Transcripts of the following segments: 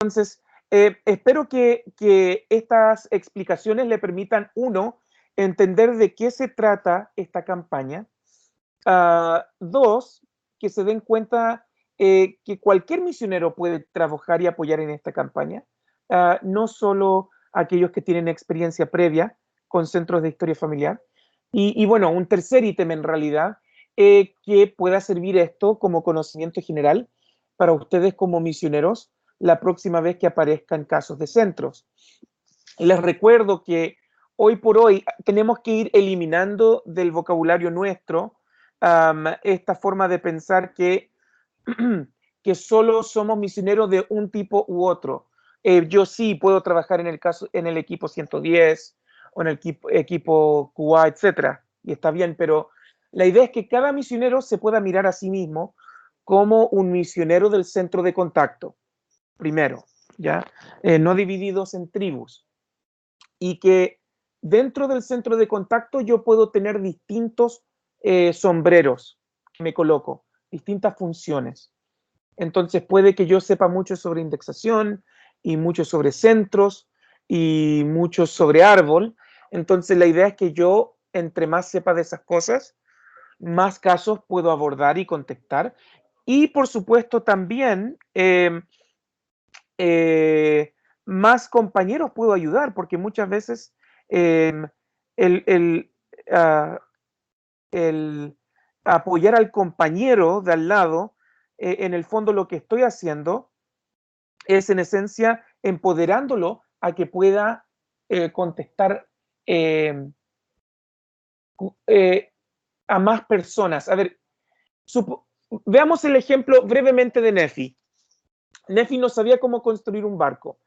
Entonces, espero que estas explicaciones le permitan, uno, entender de qué se trata esta campaña. Dos, que se den cuenta que cualquier misionero puede trabajar y apoyar en esta campaña, no solo aquellos que tienen experiencia previa con centros de historia familiar. Y bueno, un tercer ítem en realidad, que pueda servir esto como conocimiento general para ustedes como misioneros la próxima vez que aparezcan casos de centros. Les recuerdo que hoy por hoy tenemos que ir eliminando del vocabulario nuestro esta forma de pensar que solo somos misioneros de un tipo u otro. Yo sí puedo trabajar en el equipo 110 o en el equipo QA, etcétera, y está bien, pero la idea es que cada misionero se pueda mirar a sí mismo como un misionero del centro de contacto, primero, ¿ya? No divididos en tribus. Y que dentro del centro de contacto yo puedo tener distintos sombreros que me coloco, distintas funciones. Entonces puede que yo sepa mucho sobre indexación y mucho sobre centros y mucho sobre árbol. Entonces la idea es que yo, entre más sepa de esas cosas, más casos puedo abordar y contestar. Y por supuesto también más compañeros puedo ayudar, porque muchas veces eh, el, el, uh, el, apoyar al compañero de al lado, en el fondo lo que estoy haciendo es en esencia empoderándolo a que pueda contestar eh, eh, a más personas. A ver, veamos el ejemplo brevemente de Nefi. Nefi no sabía cómo construir un barco.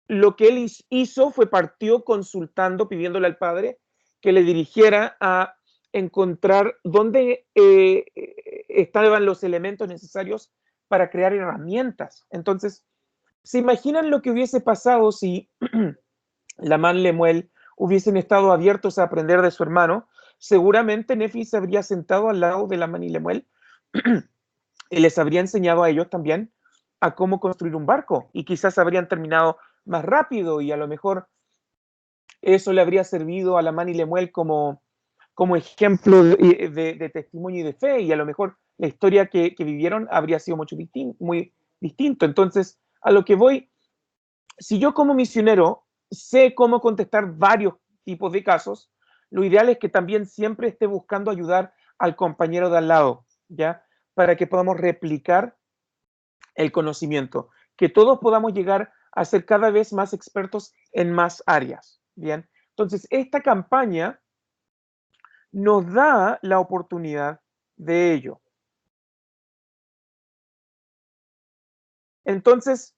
Lo que él hizo fue partió consultando, pidiéndole al padre que le dirigiera a encontrar dónde estaban los elementos necesarios para crear herramientas. Entonces, ¿se imaginan lo que hubiese pasado si Lamán y Lemuel hubiesen estado abiertos a aprender de su hermano? Seguramente Nefi se habría sentado al lado de Lamán y Lemuel y les habría enseñado a ellos también a cómo construir un barco, y quizás habrían terminado más rápido, y a lo mejor eso le habría servido a Lamán y Lemuel como ejemplo de testimonio y de fe, y a lo mejor la historia que vivieron habría sido muy distinto. Entonces, a lo que voy, si yo como misionero sé cómo contestar varios tipos de casos, lo ideal es que también siempre esté buscando ayudar al compañero de al lado, ¿ya? Para que podamos replicar el conocimiento, que todos podamos llegar a ser cada vez más expertos en más áreas, ¿bien? Entonces, esta campaña nos da la oportunidad de ello. Entonces,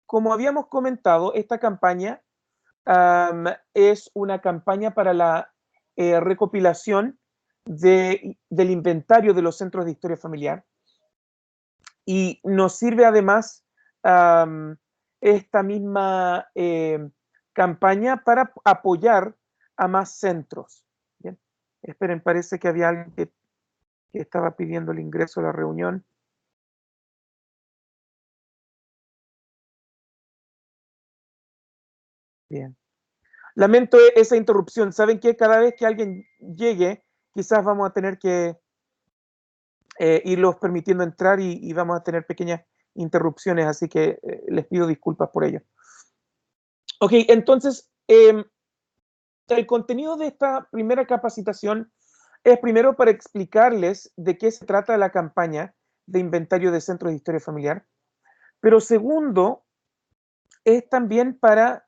como habíamos comentado, esta campaña es una campaña para la recopilación del inventario de los centros de historia familiar, y nos sirve además esta misma campaña para apoyar a más centros. Bien, esperen, parece que había alguien que estaba pidiendo el ingreso a la reunión. Bien. Lamento esa interrupción. ¿Saben qué? Cada vez que alguien llegue, quizás vamos a tener que irlos permitiendo entrar, y vamos a tener pequeñas interrupciones, así que les pido disculpas por ello. Ok, entonces, el contenido de esta primera capacitación es primero para explicarles de qué se trata la campaña de inventario de centros de historia familiar, pero segundo, es también para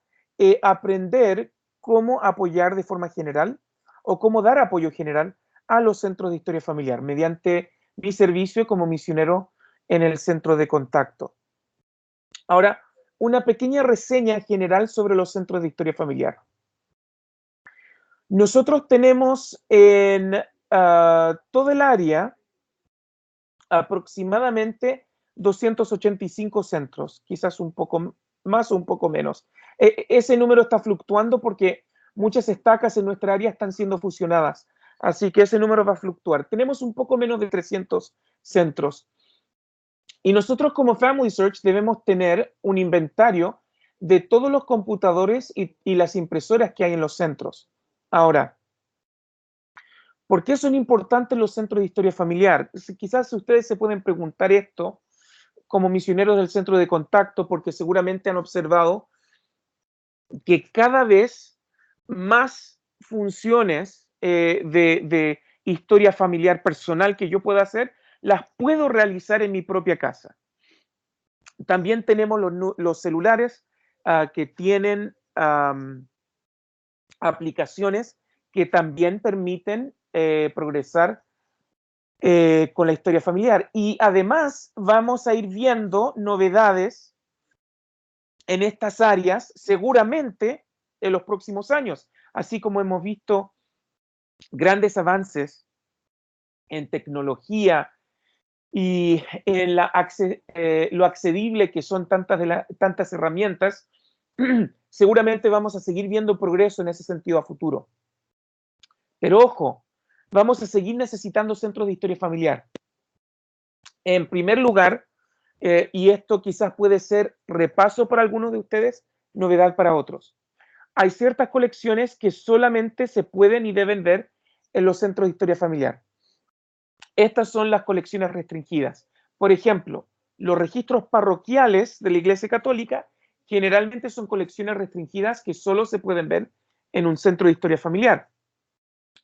aprender cómo apoyar de forma general o cómo dar apoyo general a los centros de historia familiar mediante mi servicio como misionero en el centro de contacto. Ahora, una pequeña reseña general sobre los centros de historia familiar. Nosotros tenemos en todo el área aproximadamente 285 centros, quizás un poco más o un poco menos. Ese número está fluctuando porque muchas estacas en nuestra área están siendo fusionadas, así que ese número va a fluctuar. Tenemos un poco menos de 300 centros. Y nosotros como Family Search debemos tener un inventario de todos los computadores y las impresoras que hay en los centros. Ahora, ¿por qué son importantes los centros de historia familiar? Quizás ustedes se pueden preguntar esto como misioneros del centro de contacto, porque seguramente han observado que cada vez más funciones de historia familiar personal que yo pueda hacer, las puedo realizar en mi propia casa. También tenemos los celulares que tienen aplicaciones que también permiten progresar con la historia familiar. Y además vamos a ir viendo novedades en estas áreas seguramente en los próximos años, así como hemos visto grandes avances en tecnología y en lo accesible que son tantas herramientas, seguramente vamos a seguir viendo progreso en ese sentido a futuro. Pero ojo, vamos a seguir necesitando centros de historia familiar. En primer lugar, y esto quizás puede ser repaso para algunos de ustedes, novedad para otros. Hay ciertas colecciones que solamente se pueden y deben ver en los centros de historia familiar. Estas son las colecciones restringidas. Por ejemplo, los registros parroquiales de la Iglesia Católica generalmente son colecciones restringidas que solo se pueden ver en un centro de historia familiar.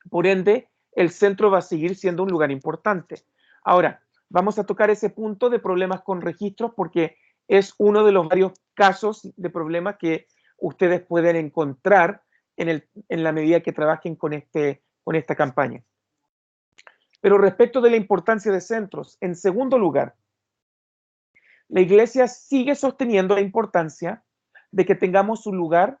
Por ende, el centro va a seguir siendo un lugar importante. Ahora, vamos a tocar ese punto de problemas con registros porque es uno de los varios casos de problemas que ustedes pueden encontrar en la medida que trabajen con esta campaña. Pero respecto de la importancia de centros, en segundo lugar, la Iglesia sigue sosteniendo la importancia de que tengamos un lugar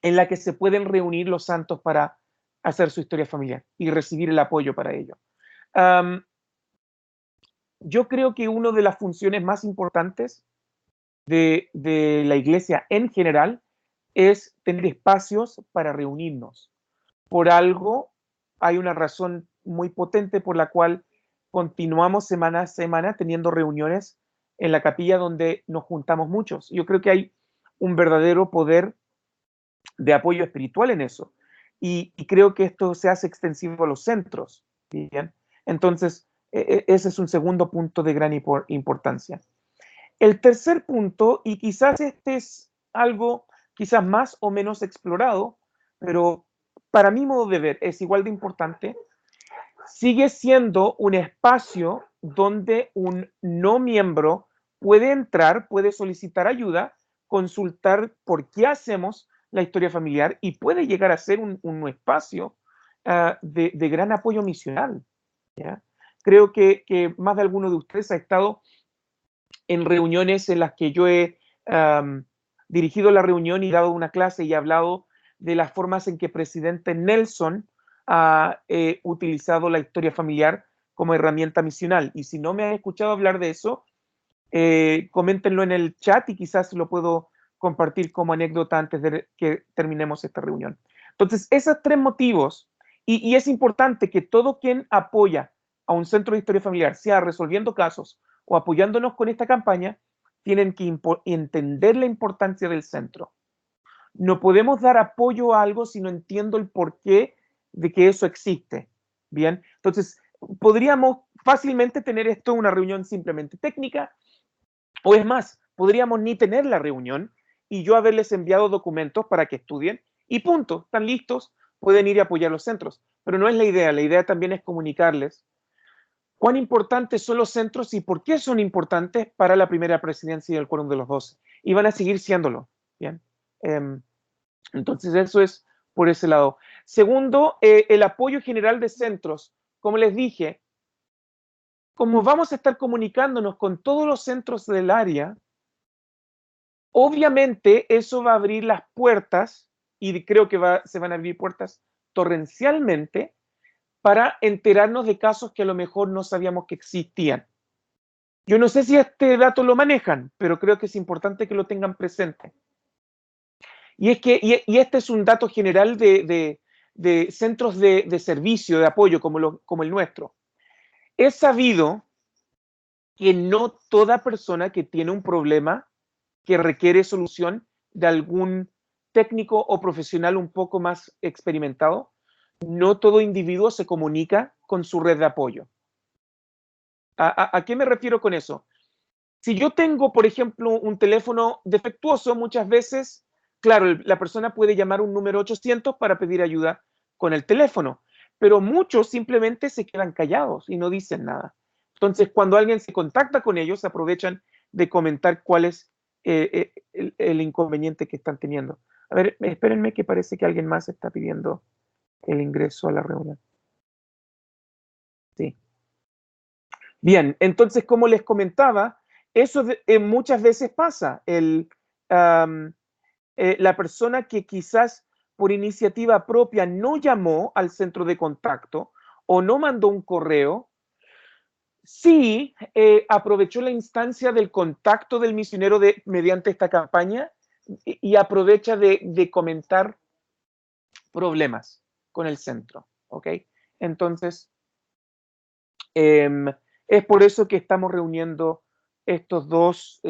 en la que se pueden reunir los santos para hacer su historia familiar y recibir el apoyo para ello. Yo creo que una de las funciones más importantes de la Iglesia en general es tener espacios para reunirnos. Por algo hay una razón muy potente por la cual continuamos semana a semana teniendo reuniones en la capilla donde nos juntamos muchos. Yo creo que hay un verdadero poder de apoyo espiritual en eso. Y creo que esto se hace extensivo a los centros. ¿Bien? Entonces, ese es un segundo punto de gran importancia. El tercer punto, y quizás este es algo quizás más o menos explorado, pero para mi modo de ver es igual de importante, sigue siendo un espacio donde un no miembro puede entrar, puede solicitar ayuda, consultar por qué hacemos la historia familiar y puede llegar a ser un espacio de gran apoyo misional. ¿Ya? Creo que más de alguno de ustedes ha estado en reuniones en las que yo he dirigido la reunión y dado una clase y hablado de las formas en que presidente Nelson ha utilizado la historia familiar como herramienta misional. Y si no me han escuchado hablar de eso, coméntenlo en el chat y quizás lo puedo compartir como anécdota antes de que terminemos esta reunión. Entonces, esos tres motivos, y es importante que todo quien apoya a un centro de historia familiar, sea resolviendo casos o apoyándonos con esta campaña, tienen que entender la importancia del centro. No podemos dar apoyo a algo si no entiendo el porqué de que eso existe. Bien, entonces podríamos fácilmente tener esto una reunión simplemente técnica, o es más, podríamos ni tener la reunión y yo haberles enviado documentos para que estudien y punto, están listos, pueden ir a apoyar los centros. Pero no es la idea también es comunicarles cuán importantes son los centros y por qué son importantes para la primera presidencia del Quórum de los 12. Y van a seguir siéndolo. Bien. Entonces, eso es por ese lado. Segundo, el apoyo general de centros. Como les dije, como vamos a estar comunicándonos con todos los centros del área, obviamente eso va a abrir las puertas, y creo que se van a abrir puertas torrencialmente, para enterarnos de casos que a lo mejor no sabíamos que existían. Yo no sé si este dato lo manejan, pero creo que es importante que lo tengan presente. Y es que, y este es un dato general de centros de servicio, de apoyo, como el nuestro. Es sabido que no toda persona que tiene un problema que requiere solución de algún técnico o profesional un poco más experimentado, no todo individuo se comunica con su red de apoyo. ¿A qué me refiero con eso? Si yo tengo, por ejemplo, un teléfono defectuoso, muchas veces, claro, la persona puede llamar un número 800 para pedir ayuda con el teléfono, pero muchos simplemente se quedan callados y no dicen nada. Entonces, cuando alguien se contacta con ellos, aprovechan de comentar cuál es el inconveniente que están teniendo. A ver, espérenme que parece que alguien más está pidiendo el ingreso a la reunión. Sí. Bien, entonces, como les comentaba, eso muchas veces pasa. La persona que quizás por iniciativa propia no llamó al centro de contacto o no mandó un correo, sí aprovechó la instancia del contacto del misionero mediante esta campaña y aprovecha de comentar problemas con el centro. ¿Ok? Entonces, es por eso que estamos reuniendo estos dos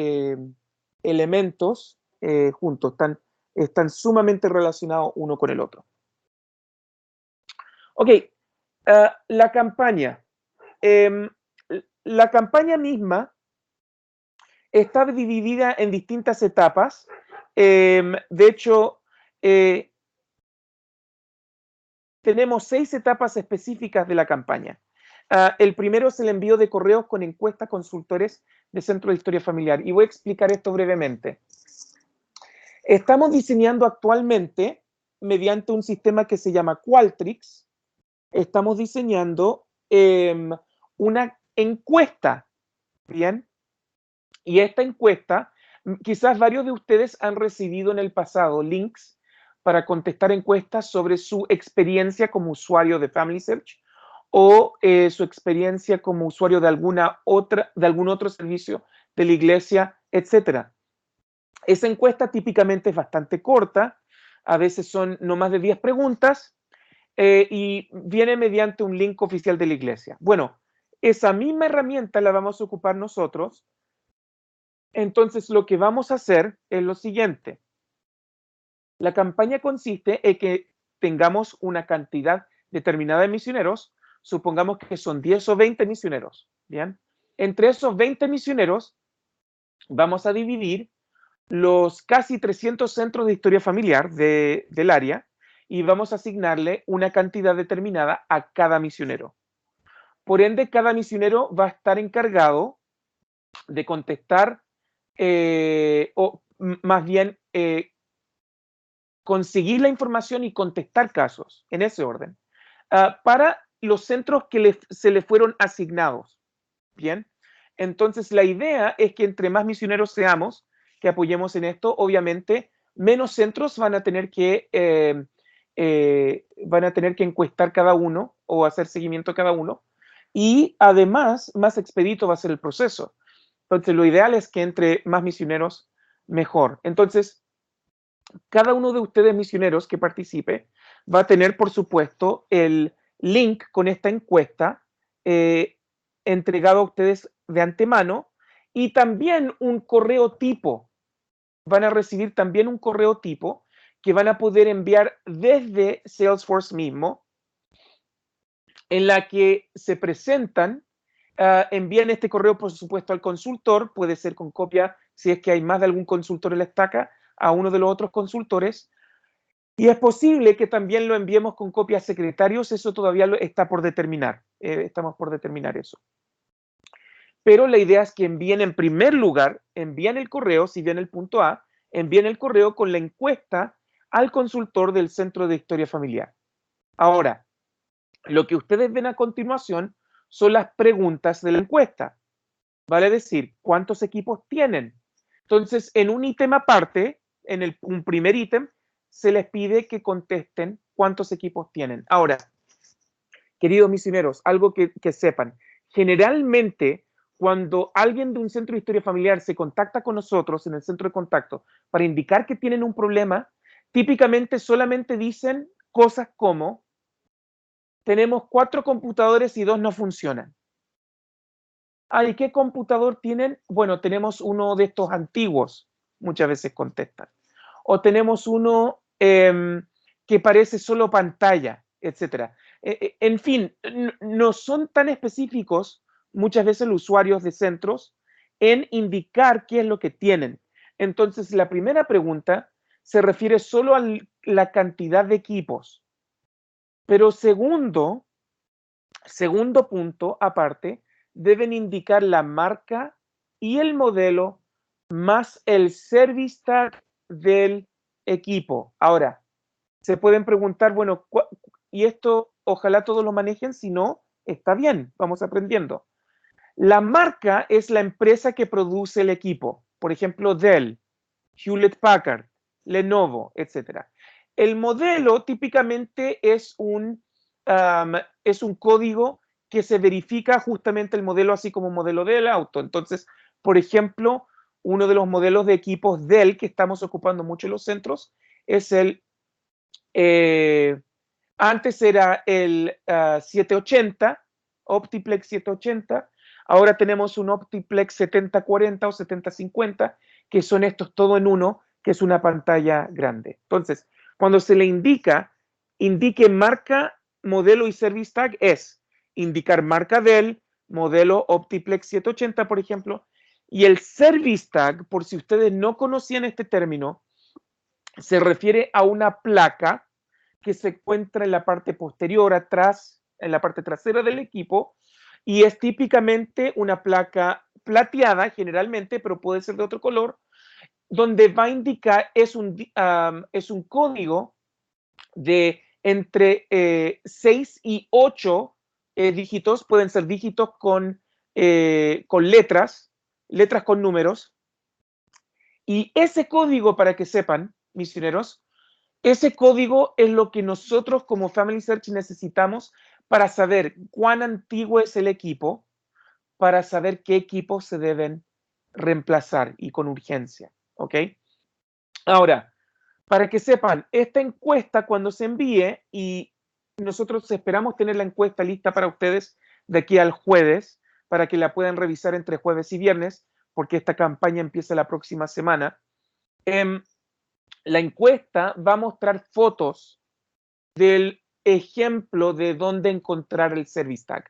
elementos juntos, están sumamente relacionados uno con el otro. Ok, la campaña. La campaña misma está dividida en distintas etapas. De hecho, tenemos 6 etapas específicas de la campaña. El primero es el envío de correos con encuestas consultores de Centro de Historia Familiar. Y voy a explicar esto brevemente. Estamos diseñando actualmente, mediante un sistema que se llama Qualtrics, estamos diseñando una encuesta, ¿bien? Y esta encuesta, quizás varios de ustedes han recibido en el pasado links para contestar encuestas sobre su experiencia como usuario de Family Search o su experiencia como usuario de algún otro servicio de la iglesia, etcétera. Esa encuesta típicamente es bastante corta, a veces son no más de 10 preguntas y viene mediante un link oficial de la iglesia. Bueno, esa misma herramienta la vamos a ocupar nosotros. Entonces, lo que vamos a hacer es lo siguiente. La campaña consiste en que tengamos una cantidad determinada de misioneros, supongamos que son 10 o 20 misioneros, ¿bien? Entre esos 20 misioneros vamos a dividir los casi 300 centros de historia familiar del área y vamos a asignarle una cantidad determinada a cada misionero. Por ende, cada misionero va a estar encargado de contestar o más bien conseguir la información y contestar casos, en ese orden, para los centros que se le fueron asignados. Bien, entonces la idea es que entre más misioneros seamos, que apoyemos en esto, obviamente menos centros van a tener que encuestar cada uno o hacer seguimiento a cada uno, y además más expedito va a ser el proceso. Entonces lo ideal es que entre más misioneros, mejor. Entonces, cada uno de ustedes misioneros que participe va a tener, por supuesto, el link con esta encuesta entregado a ustedes de antemano y también un correo tipo. Van a recibir también un correo tipo que van a poder enviar desde Salesforce mismo, en la que se presentan, envían este correo, por supuesto, al consultor, puede ser con copia, si es que hay más de algún consultor en la estaca, a uno de los otros consultores, y es posible que también lo enviemos con copia a secretarios, eso todavía está por determinar, estamos por determinar eso. Pero la idea es que envíen en primer lugar, envíen el correo, si bien el punto A, envíen el correo con la encuesta al consultor del Centro de Historia Familiar. Ahora, lo que ustedes ven a continuación son las preguntas de la encuesta. Vale decir, ¿cuántos equipos tienen? Entonces, en un ítem aparte, en un primer ítem, se les pide que contesten cuántos equipos tienen. Ahora, queridos misioneros, algo que sepan. Generalmente, cuando alguien de un centro de historia familiar se contacta con nosotros en el centro de contacto para indicar que tienen un problema, típicamente solamente dicen cosas como, tenemos 4 computadores y 2 no funcionan. ¿y qué computador tienen? Bueno, tenemos uno de estos antiguos, muchas veces contestan. O tenemos uno que parece solo pantalla, etcétera. En fin, no son tan específicos muchas veces los usuarios de centros en indicar qué es lo que tienen. Entonces, la primera pregunta se refiere solo a la cantidad de equipos. Pero segundo punto aparte, deben indicar la marca y el modelo más el service tag del equipo. Ahora, se pueden preguntar, bueno, y esto ojalá todos lo manejen, si no, está bien, vamos aprendiendo. La marca es la empresa que produce el equipo, por ejemplo, Dell, Hewlett Packard, Lenovo, etc. El modelo típicamente es un código que se verifica justamente el modelo, así como modelo del auto. Entonces, por ejemplo, uno de los modelos de equipos Dell que estamos ocupando mucho en los centros es antes era el 780, Optiplex 780, ahora tenemos un Optiplex 7040 o 7050, que son estos todo en uno, que es una pantalla grande. Entonces, cuando se le indique marca, modelo y service tag, es indicar marca del modelo Optiplex 780, por ejemplo, y el service tag, por si ustedes no conocían este término, se refiere a una placa que se encuentra en la parte posterior, atrás, en la parte trasera del equipo, y es típicamente una placa plateada, generalmente, pero puede ser de otro color, donde va a indicar, es un código de entre 6 y 8 dígitos, pueden ser dígitos con letras con números, y ese código, para que sepan, misioneros, ese código es lo que nosotros como Family Search necesitamos para saber cuán antiguo es el equipo, para saber qué equipos se deben reemplazar y con urgencia, ¿ok? Ahora, para que sepan, esta encuesta cuando se envíe, y nosotros esperamos tener la encuesta lista para ustedes de aquí al jueves, para que la puedan revisar entre jueves y viernes, porque esta campaña empieza la próxima semana. La encuesta va a mostrar fotos del ejemplo de dónde encontrar el service tag.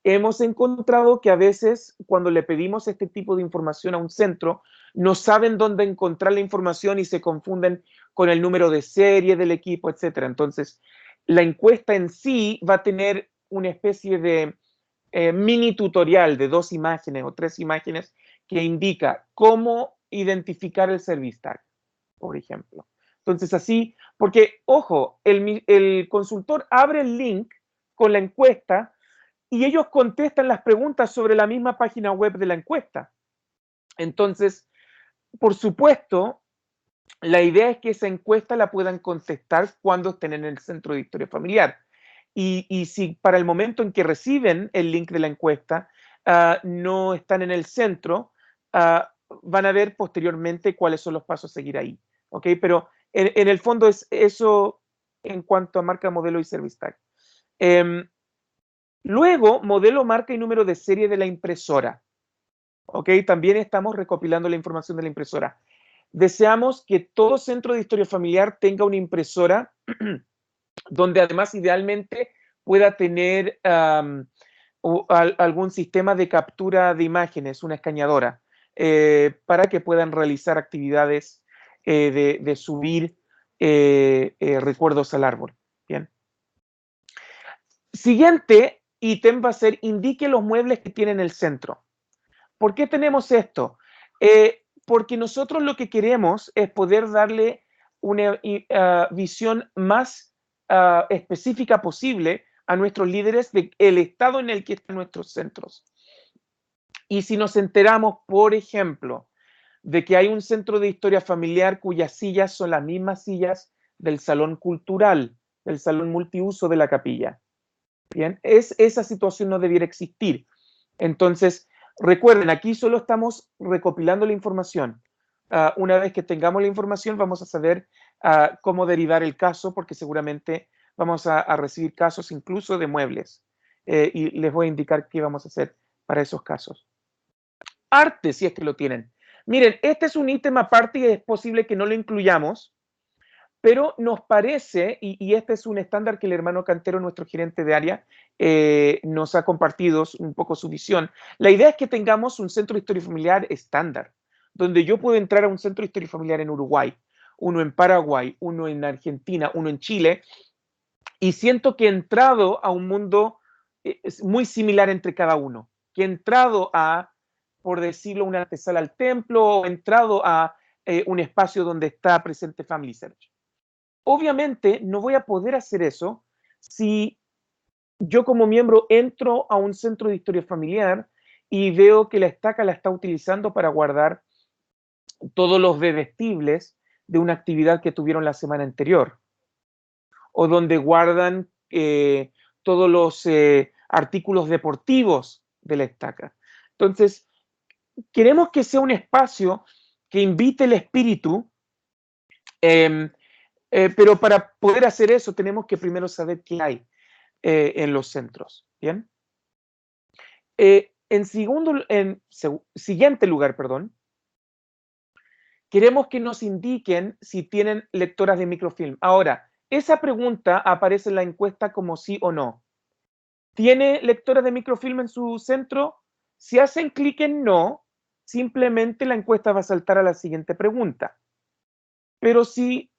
Hemos encontrado que a veces cuando le pedimos este tipo de información a un centro, no saben dónde encontrar la información y se confunden con el número de serie del equipo, etc. Entonces, la encuesta en sí va a tener una especie de mini tutorial de 2 imágenes o 3 imágenes que indica cómo identificar el service tag, por ejemplo. Entonces, así, porque, ojo, el consultor abre el link con la encuesta y ellos contestan las preguntas sobre la misma página web de la encuesta. Entonces, por supuesto, la idea es que esa encuesta la puedan contestar cuando estén en el centro de historia familiar. Y si para el momento en que reciben el link de la encuesta no están en el centro, van a ver posteriormente cuáles son los pasos a seguir ahí. ¿Ok? Pero en el fondo es eso en cuanto a marca, modelo y service tag. Luego, modelo, marca y número de serie de la impresora. ¿Ok? También estamos recopilando la información de la impresora. Deseamos que todo centro de historia familiar tenga una impresora donde además idealmente pueda tener algún sistema de captura de imágenes, una escaneadora, para que puedan realizar actividades de subir recuerdos al árbol. Bien. Siguiente ítem va a ser indique los muebles que tiene en el centro. ¿Por qué tenemos esto? Porque nosotros lo que queremos es poder darle una visión más específica posible a nuestros líderes del estado en el que están nuestros centros. Y si nos enteramos, por ejemplo, de que hay un centro de historia familiar cuyas sillas son las mismas sillas del salón cultural, del salón multiuso de la capilla. Bien, esa situación no debiera existir. Entonces, recuerden, aquí solo estamos recopilando la información. Una vez que tengamos la información, vamos a saber cómo derivar el caso, porque seguramente vamos a recibir casos incluso de muebles. Y les voy a indicar qué vamos a hacer para esos casos. arte, si es que lo tienen. Miren, este es un ítem aparte y es posible que no lo incluyamos, pero nos parece, y este es un estándar que el hermano Cantero, nuestro gerente de área, nos ha compartido un poco su visión. La idea es que tengamos un centro de historia familiar estándar, donde yo puedo entrar a un centro de historia familiar en Uruguay, uno en Paraguay, uno en Argentina, uno en Chile, y siento que he entrado a un mundo muy similar entre cada uno, que he entrado a, por decirlo, una antesala al templo, o he entrado a un espacio donde está presente Family Search. Obviamente no voy a poder hacer eso si yo como miembro entro a un centro de historia familiar y veo que la estaca la está utilizando para guardar todos los bebestibles de una actividad que tuvieron la semana anterior, o donde guardan todos los artículos deportivos de la estaca. Entonces, queremos que sea un espacio que invite el espíritu, pero para poder hacer eso tenemos que primero saber qué hay en los centros. ¿Bien? Siguiente lugar, perdón, queremos que nos indiquen si tienen lectoras de microfilm. Ahora, esa pregunta aparece en la encuesta como sí o no. ¿Tiene lectoras de microfilm en su centro? Si hacen clic en no, simplemente la encuesta va a saltar a la siguiente pregunta. Pero si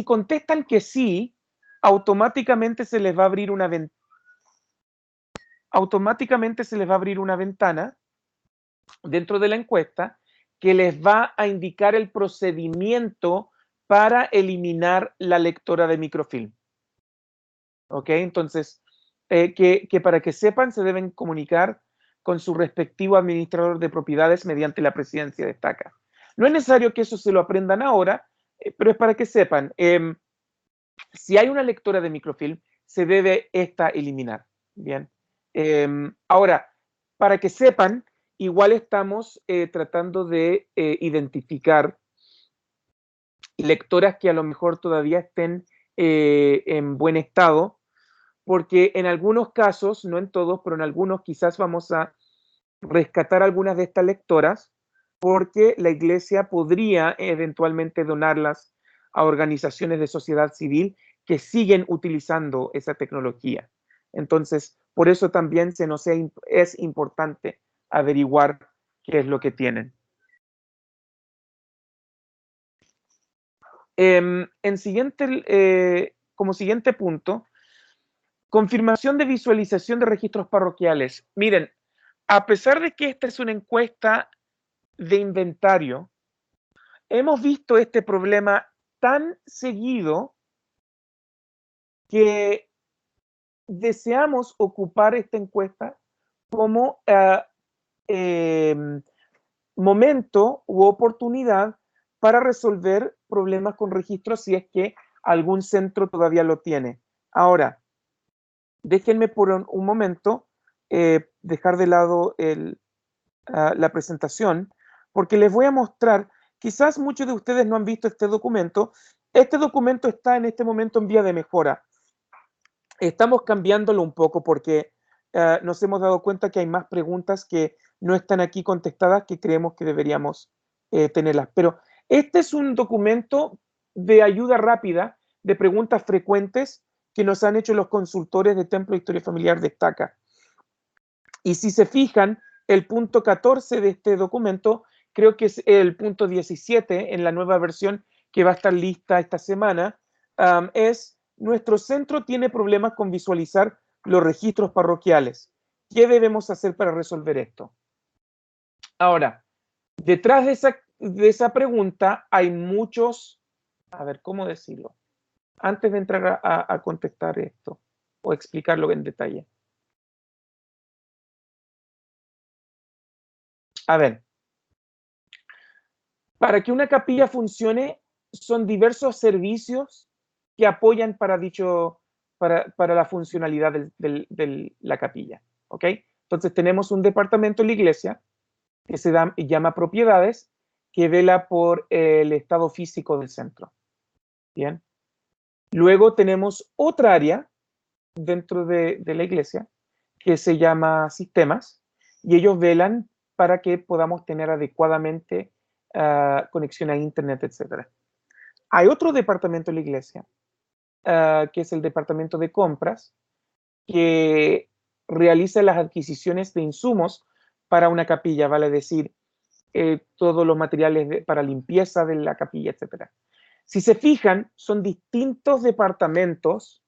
contestan que sí, automáticamente se les va a abrir una ventana dentro de la encuesta que les va a indicar el procedimiento para eliminar la lectora de microfilm. ¿Ok? Entonces, que para que sepan, se deben comunicar con su respectivo administrador de propiedades mediante la presidencia de estaca. No es necesario que eso se lo aprendan ahora, pero es para que sepan. Si hay una lectora de microfilm, se debe esta eliminar. Bien. Ahora, para que sepan, igual estamos tratando de identificar lectoras que a lo mejor todavía estén en buen estado, porque en algunos casos, no en todos, pero en algunos quizás vamos a rescatar algunas de estas lectoras porque la iglesia podría eventualmente donarlas a organizaciones de sociedad civil que siguen utilizando esa tecnología. Entonces, por eso también es importante averiguar qué es lo que tienen. Como siguiente punto, confirmación de visualización de registros parroquiales. Miren, a pesar de que esta es una encuesta de inventario, hemos visto este problema tan seguido que deseamos ocupar esta encuesta como momento u oportunidad para resolver problemas con registros si es que algún centro todavía lo tiene. Ahora, déjenme por un momento dejar de lado la presentación, porque les voy a mostrar, quizás muchos de ustedes no han visto este documento. Este documento está en este momento en vía de mejora. Estamos cambiándolo un poco porque nos hemos dado cuenta que hay más preguntas que no están aquí contestadas que creemos que deberíamos tenerlas. Pero este es un documento de ayuda rápida, de preguntas frecuentes que nos han hecho los consultores de Templo de Historia Familiar de Estaca. Y si se fijan, el punto 14 de este documento, creo que es el punto 17 en la nueva versión que va a estar lista esta semana, es: nuestro centro tiene problemas con visualizar los registros parroquiales. ¿Qué debemos hacer para resolver esto? Ahora, detrás de esa pregunta hay muchos, a ver, ¿cómo decirlo? Antes de entrar a contestar esto o explicarlo en detalle. A ver, para que una capilla funcione, son diversos servicios que apoyan para la funcionalidad de la capilla. ¿Ok? Entonces tenemos un departamento en la iglesia que se llama propiedades, que vela por el estado físico del centro. Bien. Luego tenemos otra área dentro de la iglesia que se llama sistemas, y ellos velan para que podamos tener adecuadamente conexión a internet, etc. Hay otro departamento en la iglesia, que es el departamento de compras, que realiza las adquisiciones de insumos para una capilla, vale decir, todos los materiales para limpieza de la capilla, etc. Si se fijan, son distintos departamentos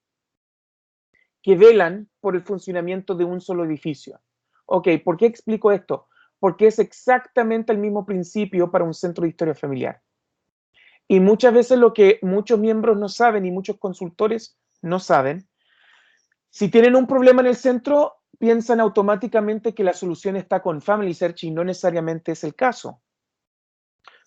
que velan por el funcionamiento de un solo edificio. Ok, ¿por qué explico esto? Porque es exactamente el mismo principio para un centro de historia familiar. Y muchas veces lo que muchos miembros no saben y muchos consultores no saben, si tienen un problema en el centro, piensan automáticamente que la solución está con Family Search y no necesariamente es el caso.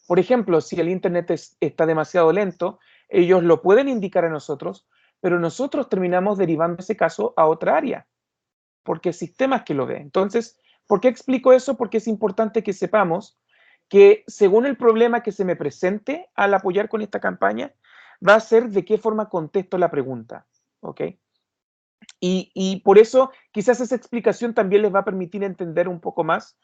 Por ejemplo, si el internet está demasiado lento, ellos lo pueden indicar a nosotros, pero nosotros terminamos derivando ese caso a otra área, porque el sistema es que lo ve. Entonces, ¿por qué explico eso? Porque es importante que sepamos que según el problema que se me presente al apoyar con esta campaña, va a ser de qué forma contesto la pregunta, ¿ok? Y por eso quizás esa explicación también les va a permitir entender un poco más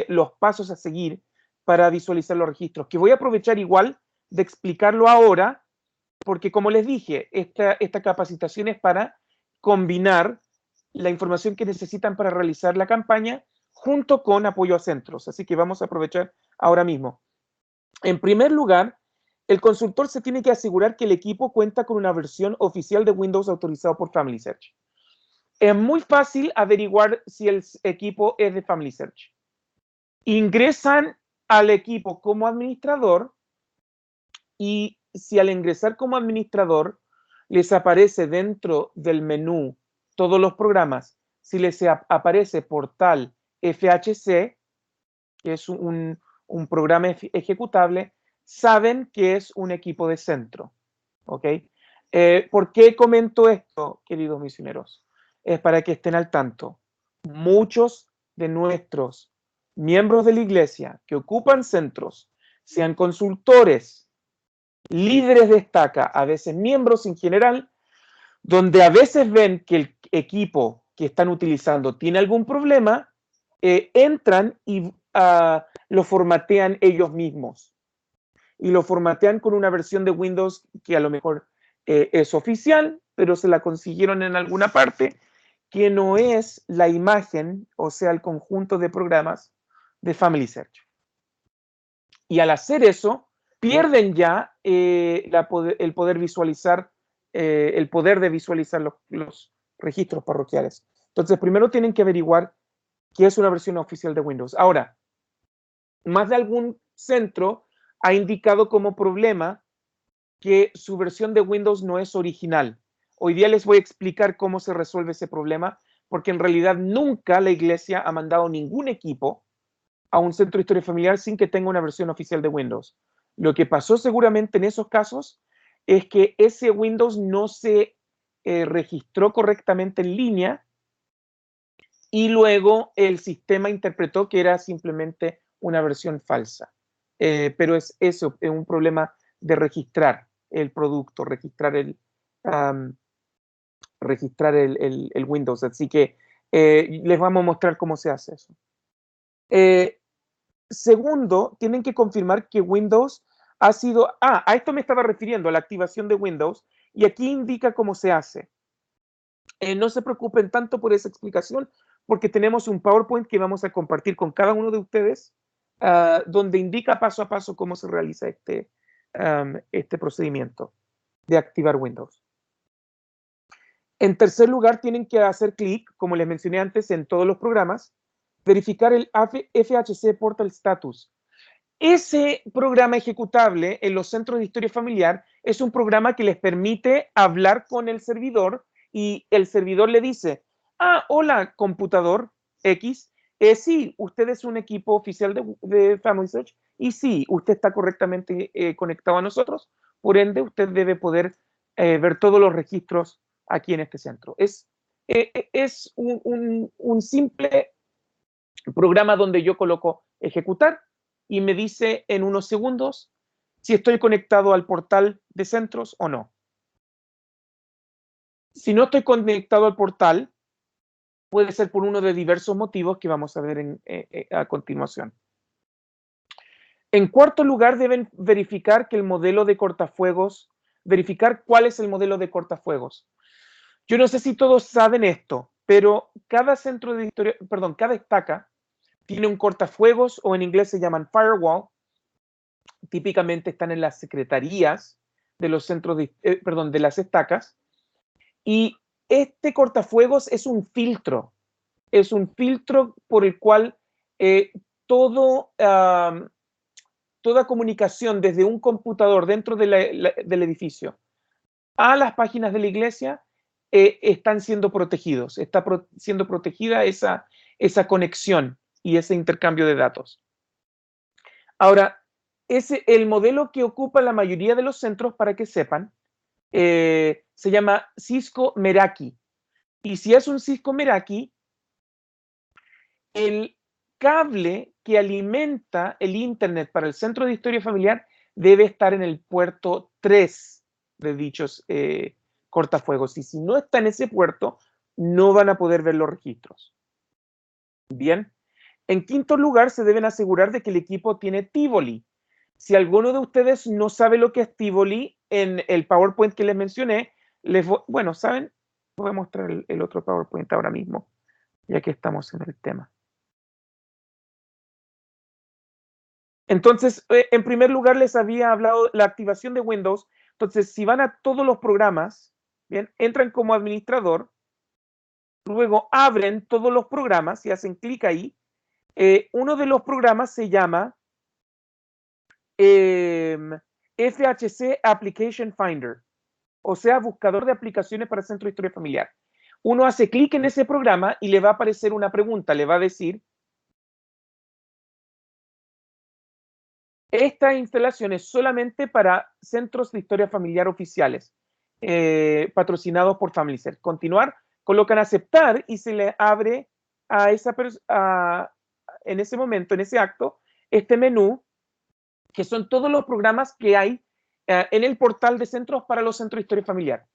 los pasos a seguir para visualizar los registros, que voy a aprovechar igual de explicarlo ahora, porque como les dije, esta capacitación es para combinar la información que necesitan para realizar la campaña junto con apoyo a centros. Así que vamos a aprovechar ahora mismo. En primer lugar, el consultor se tiene que asegurar que el equipo cuenta con una versión oficial de Windows autorizado por Family Search. Es muy fácil averiguar si el equipo es de Family Search. Ingresan al equipo como administrador y si al ingresar como administrador les aparece dentro del menú todos los programas, si les aparece portal FHC, que es un programa ejecutable, saben que es un equipo de centro. ¿Ok? ¿Por qué comento esto, queridos misioneros? Es para que estén al tanto. Muchos de nuestros miembros de la iglesia que ocupan centros, sean consultores, líderes de estaca, a veces miembros en general, donde a veces ven que el equipo que están utilizando tiene algún problema, entran y lo formatean ellos mismos. Y lo formatean con una versión de Windows que a lo mejor es oficial, pero se la consiguieron en alguna parte, que no es la imagen, o sea, el conjunto de programas de Family Search. Y al hacer eso, pierden ya el poder visualizar, el poder de visualizar los registros parroquiales. Entonces, primero tienen que averiguar qué es una versión oficial de Windows. Ahora, más de algún centro ha indicado como problema que su versión de Windows no es original. Hoy día les voy a explicar cómo se resuelve ese problema, porque en realidad nunca la iglesia ha mandado ningún equipo a un centro de historia familiar sin que tenga una versión oficial de Windows. Lo que pasó seguramente en esos casos es que ese Windows no se registró correctamente en línea y luego el sistema interpretó que era simplemente una versión falsa. Pero es eso, es un problema de registrar el producto, registrar el Windows. Así que les vamos a mostrar cómo se hace eso. Segundo, tienen que confirmar que Windows ha sido... a esto me estaba refiriendo, a la activación de Windows, y aquí indica cómo se hace. No se preocupen tanto por esa explicación, porque tenemos un PowerPoint que vamos a compartir con cada uno de ustedes, donde indica paso a paso cómo se realiza este procedimiento de activar Windows. En tercer lugar, tienen que hacer clic, como les mencioné antes, en todos los programas, verificar el FHC Portal Status. Ese programa ejecutable en los centros de historia familiar es un programa que les permite hablar con el servidor y el servidor le dice, hola, computador X, sí, usted es un equipo oficial de Family Search y sí, usted está correctamente conectado a nosotros, por ende, usted debe poder ver todos los registros aquí en este centro. Es un simple programa donde yo coloco ejecutar y me dice en unos segundos si estoy conectado al portal de centros o no. Si no estoy conectado al portal, Puede ser por uno de diversos motivos que vamos a ver a continuación. En cuarto lugar, deben verificar que el modelo de cortafuegos, verificar cuál es el modelo de cortafuegos. Yo no sé si todos saben esto, pero cada centro de historia, perdón, cada estaca tiene un cortafuegos, o en inglés se llaman firewall. Típicamente están en las secretarías de los centros de, perdón, de las estacas. Y este cortafuegos es un filtro por el cual toda comunicación desde un computador dentro del edificio a las páginas de la iglesia están siendo protegidos, siendo protegida esa conexión y ese intercambio de datos. Ahora, el modelo que ocupa la mayoría de los centros, para que sepan, se llama Cisco Meraki. Y si es un Cisco Meraki, el cable que alimenta el Internet para el centro de historia familiar debe estar en el puerto 3 de dichos cortafuegos. Y si no está en ese puerto, no van a poder ver los registros. Bien. En quinto lugar, se deben asegurar de que el equipo tiene Tivoli. Si alguno de ustedes no sabe lo que es Tivoli, en el PowerPoint que les mencioné, bueno, ¿saben? Voy a mostrar el otro PowerPoint ahora mismo, ya que estamos en el tema. Entonces, en primer lugar, les había hablado la activación de Windows. Entonces, si van a todos los programas, bien, entran como administrador, luego abren todos los programas y hacen clic ahí. Uno de los programas se llama FHC Application Finder, o sea, buscador de aplicaciones para Centro de Historia Familiar. Uno hace clic en ese programa y le va a aparecer una pregunta, le va a decir: esta instalación es solamente para centros de historia familiar oficiales, patrocinados por FamilySearch. Continuar, colocan aceptar y se le abre a en ese momento, en ese acto, este menú, que son todos los programas que hay en el portal de centros para los centros de historia familiar.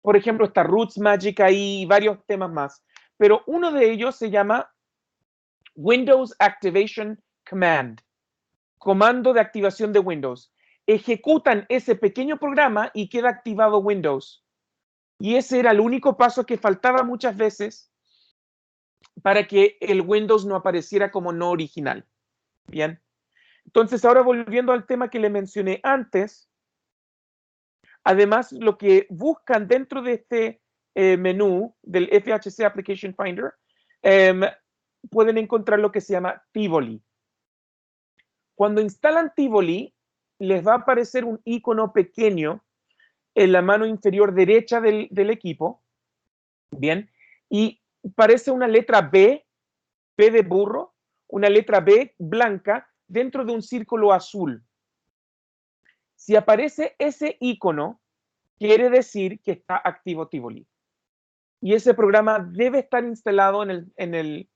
Por ejemplo, está Roots Magic ahí y varios temas más. Pero uno de ellos se llama Windows Activation Command, comando de activación de Windows. Ejecutan ese pequeño programa y queda activado Windows. Y ese era el único paso que faltaba muchas veces para que el Windows no apareciera como no original. Bien. Entonces, ahora volviendo al tema que le mencioné antes, además, lo que buscan dentro de este menú del FHC Application Finder, pueden encontrar lo que se llama Tivoli. Cuando instalan Tivoli, les va a aparecer un icono pequeño en la mano inferior derecha del equipo, bien, y parece una letra B, B de burro, una letra B blanca dentro de un círculo azul. Si aparece ese icono, quiere decir que está activo Tivoli. Y ese programa debe estar instalado en el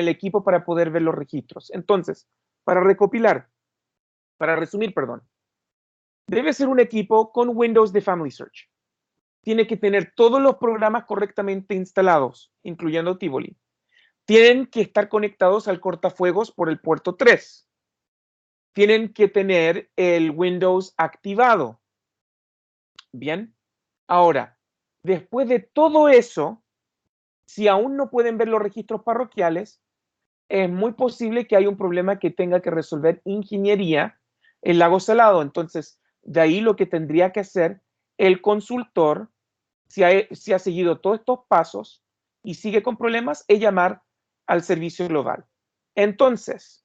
equipo para poder ver los registros. Entonces, para resumir, perdón, debe ser un equipo con Windows de FamilySearch. Tiene que tener todos los programas correctamente instalados, incluyendo Tivoli. Tienen que estar conectados al cortafuegos por el puerto 3. Tienen que tener el Windows activado. Bien. Ahora, después de todo eso, si aún no pueden ver los registros parroquiales, es muy posible que haya un problema que tenga que resolver ingeniería en Lago Salado. Entonces, de ahí lo que tendría que hacer el consultor, si ha seguido todos estos pasos y sigue con problemas, es llamar al servicio global. Entonces,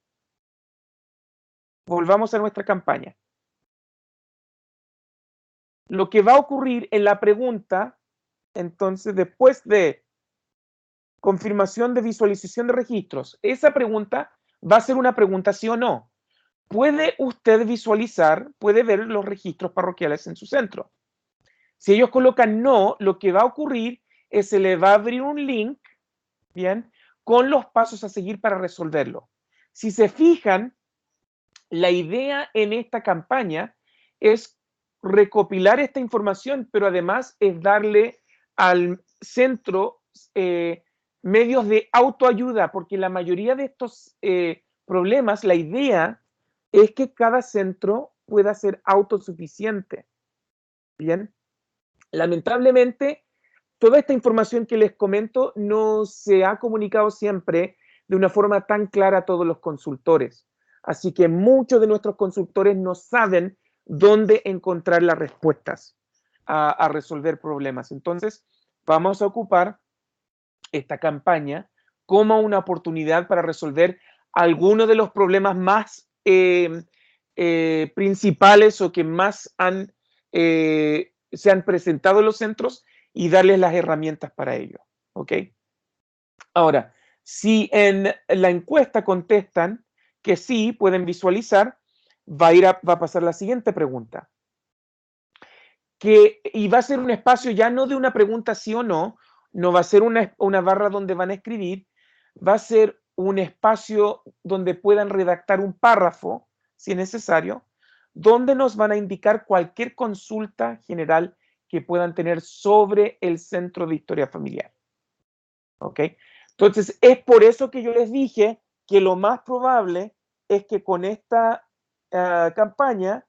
volvamos a nuestra campaña. Lo que va a ocurrir en la pregunta, entonces, después de confirmación de visualización de registros, esa pregunta va a ser una pregunta sí o no. ¿Puede usted visualizar, puede ver los registros parroquiales en su centro? Si ellos colocan no, lo que va a ocurrir es se le va a abrir un link, bien, con los pasos a seguir para resolverlo. Si se fijan, la idea en esta campaña es recopilar esta información, pero además es darle al centro medios de autoayuda, porque la mayoría de estos problemas, la idea es que cada centro pueda ser autosuficiente. Bien, lamentablemente, toda esta información que les comento no se ha comunicado siempre de una forma tan clara a todos los consultores. Así que muchos de nuestros consultores no saben dónde encontrar las respuestas a resolver problemas. Entonces, vamos a ocupar esta campaña como una oportunidad para resolver algunos de los problemas más principales o que más se han presentado en los centros y darles las herramientas para ello. ¿Ok? Ahora, si en la encuesta contestan que sí, pueden visualizar, va a pasar la siguiente pregunta. Y va a ser un espacio ya no de una pregunta sí o no, no va a ser una barra donde van a escribir, va a ser un espacio donde puedan redactar un párrafo, si es necesario, donde nos van a indicar cualquier consulta general que puedan tener sobre el Centro de Historia Familiar. ¿Ok? Entonces, es por eso que yo les dije que lo más probable es que con esta campaña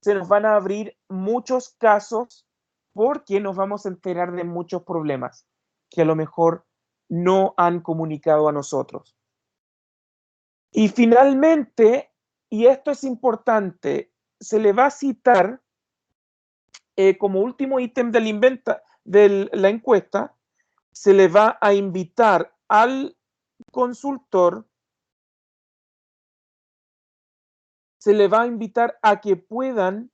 se nos van a abrir muchos casos porque nos vamos a enterar de muchos problemas que a lo mejor no han comunicado a nosotros. Y finalmente, y esto es importante, se le va a citar como último ítem de la encuesta, se le va a invitar al consultor, se le va a invitar a que puedan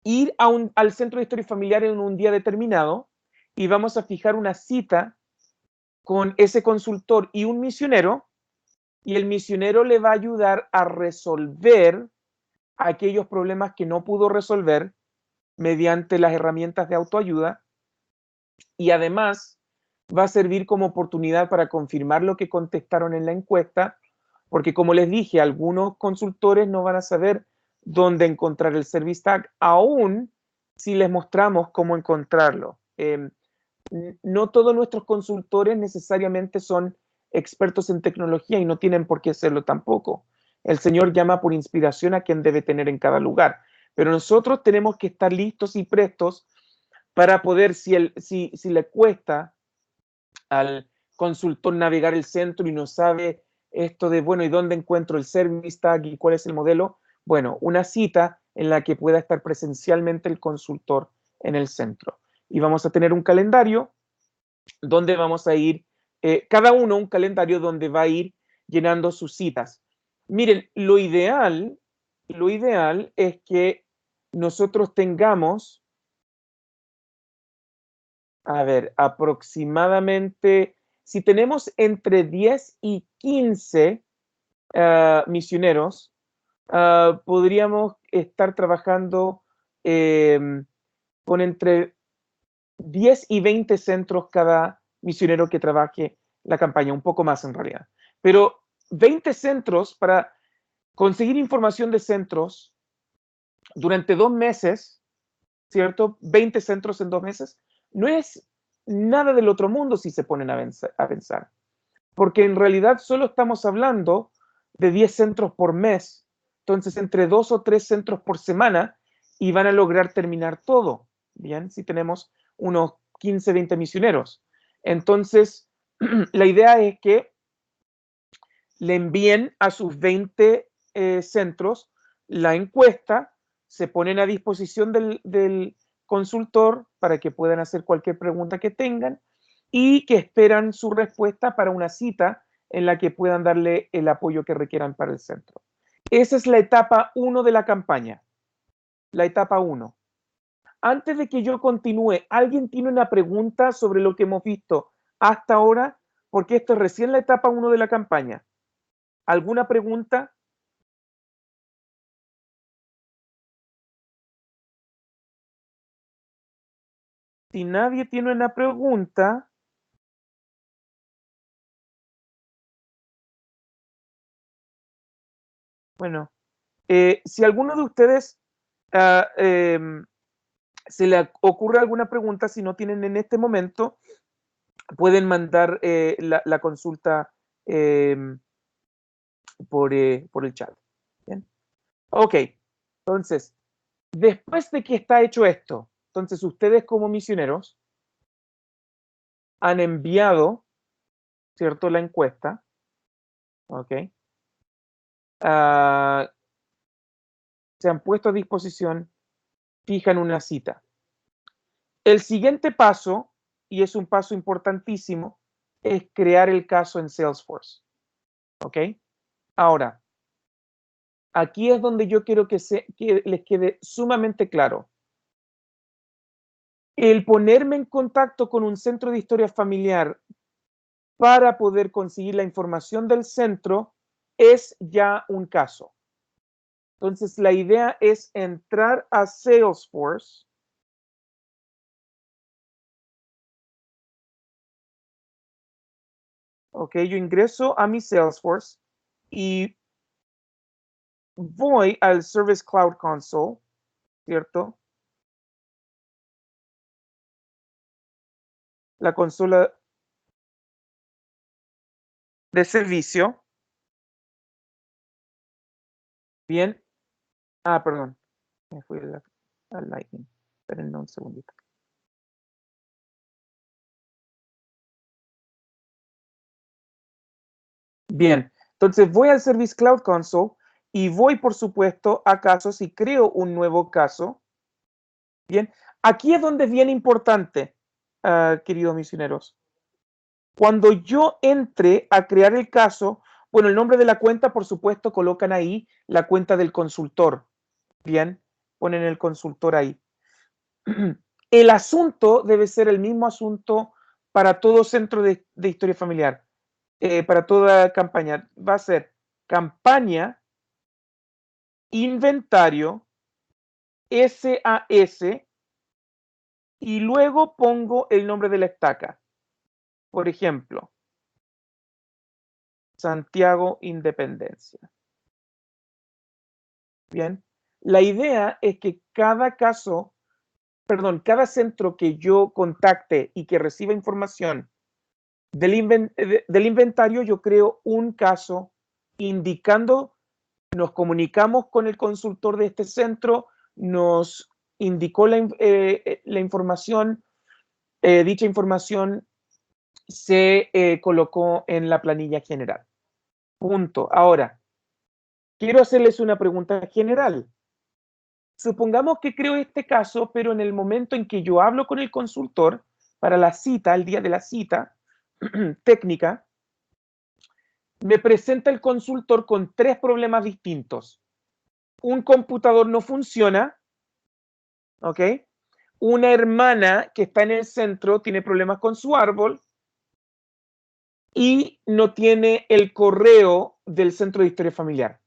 ir al centro de historia familiar en un día determinado y vamos a fijar una cita con ese consultor y un misionero, y el misionero le va a ayudar a resolver aquellos problemas que no pudo resolver mediante las herramientas de autoayuda, y además va a servir como oportunidad para confirmar lo que contestaron en la encuesta, porque como les dije, algunos consultores no van a saber dónde encontrar el Service Tag, aún si les mostramos cómo encontrarlo. No todos nuestros consultores necesariamente son expertos en tecnología y no tienen por qué serlo tampoco. El Señor llama por inspiración a quien debe tener en cada lugar, pero nosotros tenemos que estar listos y prestos para poder, si le cuesta al consultor navegar el centro y no sabe esto de, bueno, ¿y dónde encuentro el Service Tag y cuál es el modelo? Bueno, una cita en la que pueda estar presencialmente el consultor en el centro. Y vamos a tener un calendario donde vamos a ir, cada uno un calendario donde va a ir llenando sus citas. Miren, lo ideal es que nosotros tengamos, a ver, aproximadamente, si tenemos entre 10 y 15 misioneros, podríamos estar trabajando con entre 10 y 20 centros cada misionero que trabaje la campaña, un poco más en realidad. Pero 20 centros para conseguir información de centros durante 2 meses, ¿cierto? 20 centros en 2 meses, no es nada del otro mundo si se ponen a pensar, porque en realidad solo estamos hablando de 10 centros por mes, entonces entre 2 o 3 centros por semana y van a lograr terminar todo, ¿bien? Si tenemos unos 15, 20 misioneros. Entonces, la idea es que le envíen a sus 20 centros la encuesta, se ponen a disposición del consultor para que puedan hacer cualquier pregunta que tengan y que esperan su respuesta para una cita en la que puedan darle el apoyo que requieran para el centro. Esa es la etapa 1 de la campaña, la etapa 1. Antes de que yo continúe, ¿alguien tiene una pregunta sobre lo que hemos visto hasta ahora? Porque esto es recién la etapa 1 de la campaña. ¿Alguna pregunta? Si nadie tiene una pregunta, bueno, si alguno de ustedes ah, se le ocurre alguna pregunta, si no tienen en este momento, pueden mandar la consulta por el chat. ¿Bien? Ok, entonces, después de que está hecho esto, entonces ustedes como misioneros han enviado, ¿cierto?, la encuesta, ¿ok? Ah, se han puesto a disposición, fijan una cita. El siguiente paso, y es un paso importantísimo, es crear el caso en Salesforce, ¿ok? Ahora, aquí es donde yo quiero que les quede sumamente claro. El ponerme en contacto con un centro de historia familiar para poder conseguir la información del centro es ya un caso. Entonces, la idea es entrar a Salesforce. Ok, yo ingreso a mi Salesforce y voy al Service Cloud Console, ¿cierto? La consola de servicio. Bien. Ah, perdón. Me fui al Lightning. Espérenme un segundito. Bien. Entonces voy al Service Cloud Console y voy, por supuesto, a casos y creo un nuevo caso. Bien. Aquí es donde es bien importante, queridos misioneros. Cuando yo entre a crear el caso, bueno, el nombre de la cuenta, por supuesto, colocan ahí la cuenta del consultor. Bien, ponen el consultor ahí. El asunto debe ser el mismo asunto para todo centro de historia familiar, para toda campaña. Va a ser campaña, inventario, SAS, y luego pongo el nombre de la estaca. Por ejemplo, Santiago Independencia. Bien, la idea es que cada caso, perdón, cada centro que yo contacte y que reciba información del inventario, yo creo un caso indicando, nos comunicamos con el consultor de este centro, nos indicó la información, dicha información se colocó en la planilla general. Punto. Ahora, quiero hacerles una pregunta general. Supongamos que creo este caso, pero en el momento en que yo hablo con el consultor para la cita, el día de la cita técnica, me presenta el consultor con 3 problemas distintos. Un computador no funciona, ¿ok? Una hermana que está en el centro tiene problemas con su árbol y no tiene el correo del centro de historia familiar.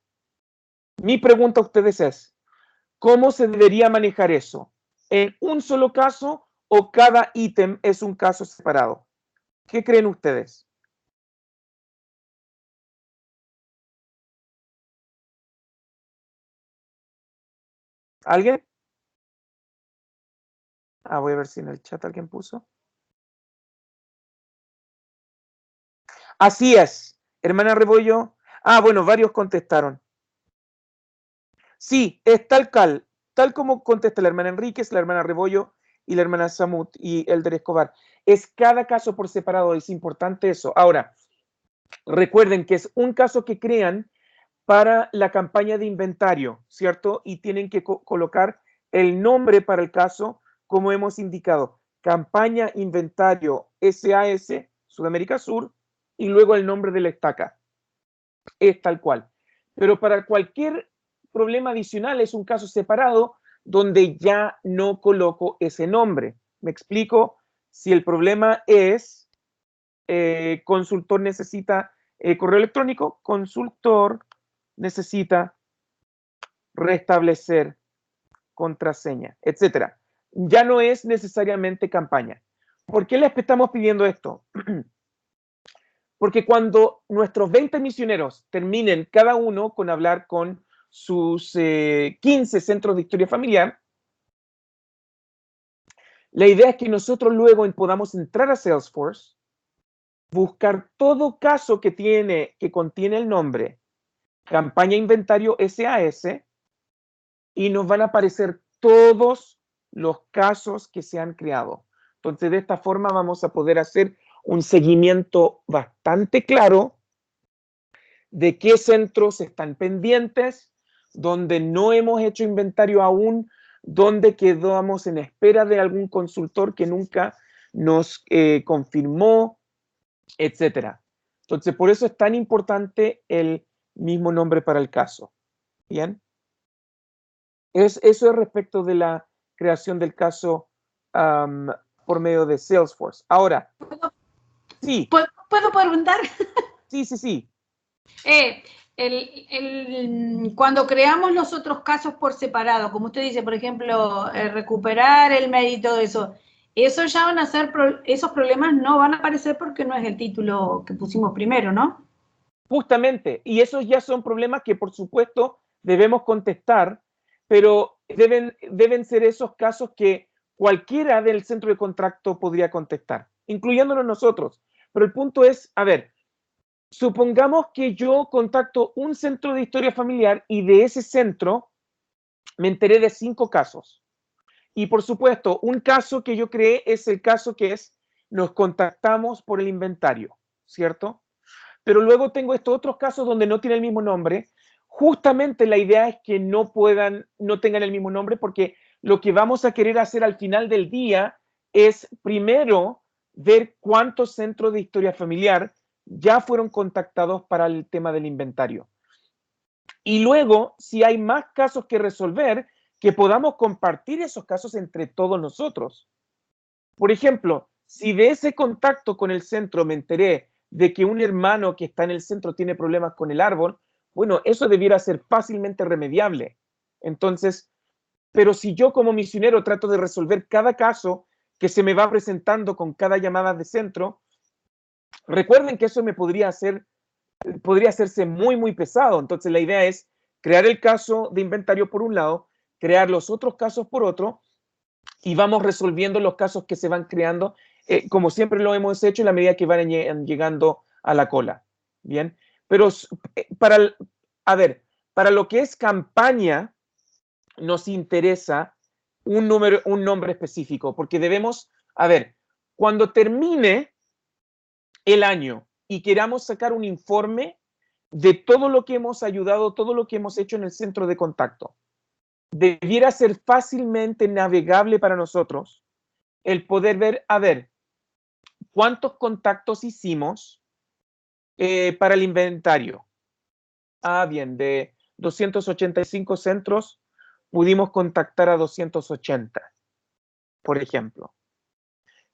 Mi pregunta a ustedes es, ¿cómo se debería manejar eso? ¿En un solo caso o cada ítem es un caso separado? ¿Qué creen ustedes? ¿Alguien? Voy a ver si en el chat alguien puso. Así es, hermana Rebollo. Bueno, varios contestaron. Sí, es tal como contesta la hermana Enríquez, la hermana Rebollo y la hermana Samut y Elder Escobar. Es cada caso por separado, es importante eso. Ahora, recuerden que es un caso que crean para la campaña de inventario, ¿cierto? Y tienen que colocar el nombre para el caso, como hemos indicado. Campaña inventario SAS, Sudamérica Sur, y luego el nombre de la estaca. Es tal cual. Pero para cualquier problema adicional es un caso separado donde ya no coloco ese nombre. ¿Me explico? Si el problema es consultor necesita correo electrónico, consultor necesita restablecer contraseña, etcétera. Ya no es necesariamente campaña. ¿Por qué les estamos pidiendo esto? Porque cuando nuestros 20 misioneros terminen cada uno con hablar con sus 15 centros de historia familiar, La idea es que nosotros luego podamos entrar a Salesforce, buscar todo caso que contiene el nombre campaña inventario SAS y nos van a aparecer todos los casos que se han creado. Entonces, de esta forma vamos a poder hacer un seguimiento bastante claro de qué centros están pendientes, donde no hemos hecho inventario aún, donde quedamos en espera de algún consultor que nunca nos confirmó, etcétera. Entonces, por eso es tan importante el mismo nombre para el caso. ¿Bien? Eso es respecto de la creación del caso por medio de Salesforce. Ahora, sí. ¿Puedo preguntar? Sí. Cuando creamos los otros casos por separado, como usted dice, por ejemplo, recuperar el mérito de eso ya van a ser, esos problemas no van a aparecer porque no es el título que pusimos primero, ¿no? Justamente, y esos ya son problemas que por supuesto debemos contestar, pero deben ser esos casos que cualquiera del centro de contrato podría contestar, incluyéndonos nosotros. Pero el punto es, a ver, supongamos que yo contacto un centro de historia familiar y de ese centro me enteré de 5 casos. Y por supuesto, un caso que yo creé es el caso que es, nos contactamos por el inventario, ¿cierto? Pero luego tengo estos otros casos donde no tiene el mismo nombre. Justamente la idea es que no tengan el mismo nombre, porque lo que vamos a querer hacer al final del día es primero ver cuántos centros de historia familiar ya fueron contactados para el tema del inventario. Y luego, si hay más casos que resolver, que podamos compartir esos casos entre todos nosotros. Por ejemplo, si de ese contacto con el centro me enteré de que un hermano que está en el centro tiene problemas con el árbol, bueno, eso debiera ser fácilmente remediable. Entonces, pero si yo como misionero trato de resolver cada caso que se me va presentando con cada llamada de centro, recuerden que eso podría hacerse muy, muy pesado. Entonces, la idea es crear el caso de inventario por un lado, crear los otros casos por otro, y vamos resolviendo los casos que se van creando, como siempre lo hemos hecho, en la medida que van llegando a la cola. Bien, pero para lo que es campaña, nos interesa un nombre específico, porque debemos, cuando termine el año y queramos sacar un informe de todo lo que hemos ayudado, todo lo que hemos hecho en el centro de contacto, debiera ser fácilmente navegable para nosotros el poder ver, cuántos contactos hicimos para el inventario. Bien, de 285 centros pudimos contactar a 280, por ejemplo.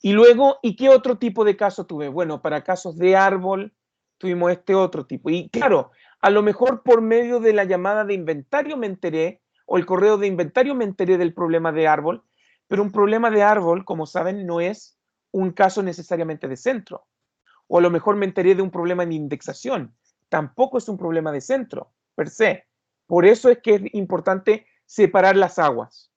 Y luego, ¿y qué otro tipo de caso tuve? Bueno, para casos de árbol tuvimos este otro tipo. Y claro, a lo mejor por medio de la llamada de inventario me enteré, o el correo de inventario me enteré del problema de árbol, pero un problema de árbol, como saben, no es un caso necesariamente de centro. O a lo mejor me enteré de un problema en indexación. Tampoco es un problema de centro, per se. Por eso es que es importante separar las aguas.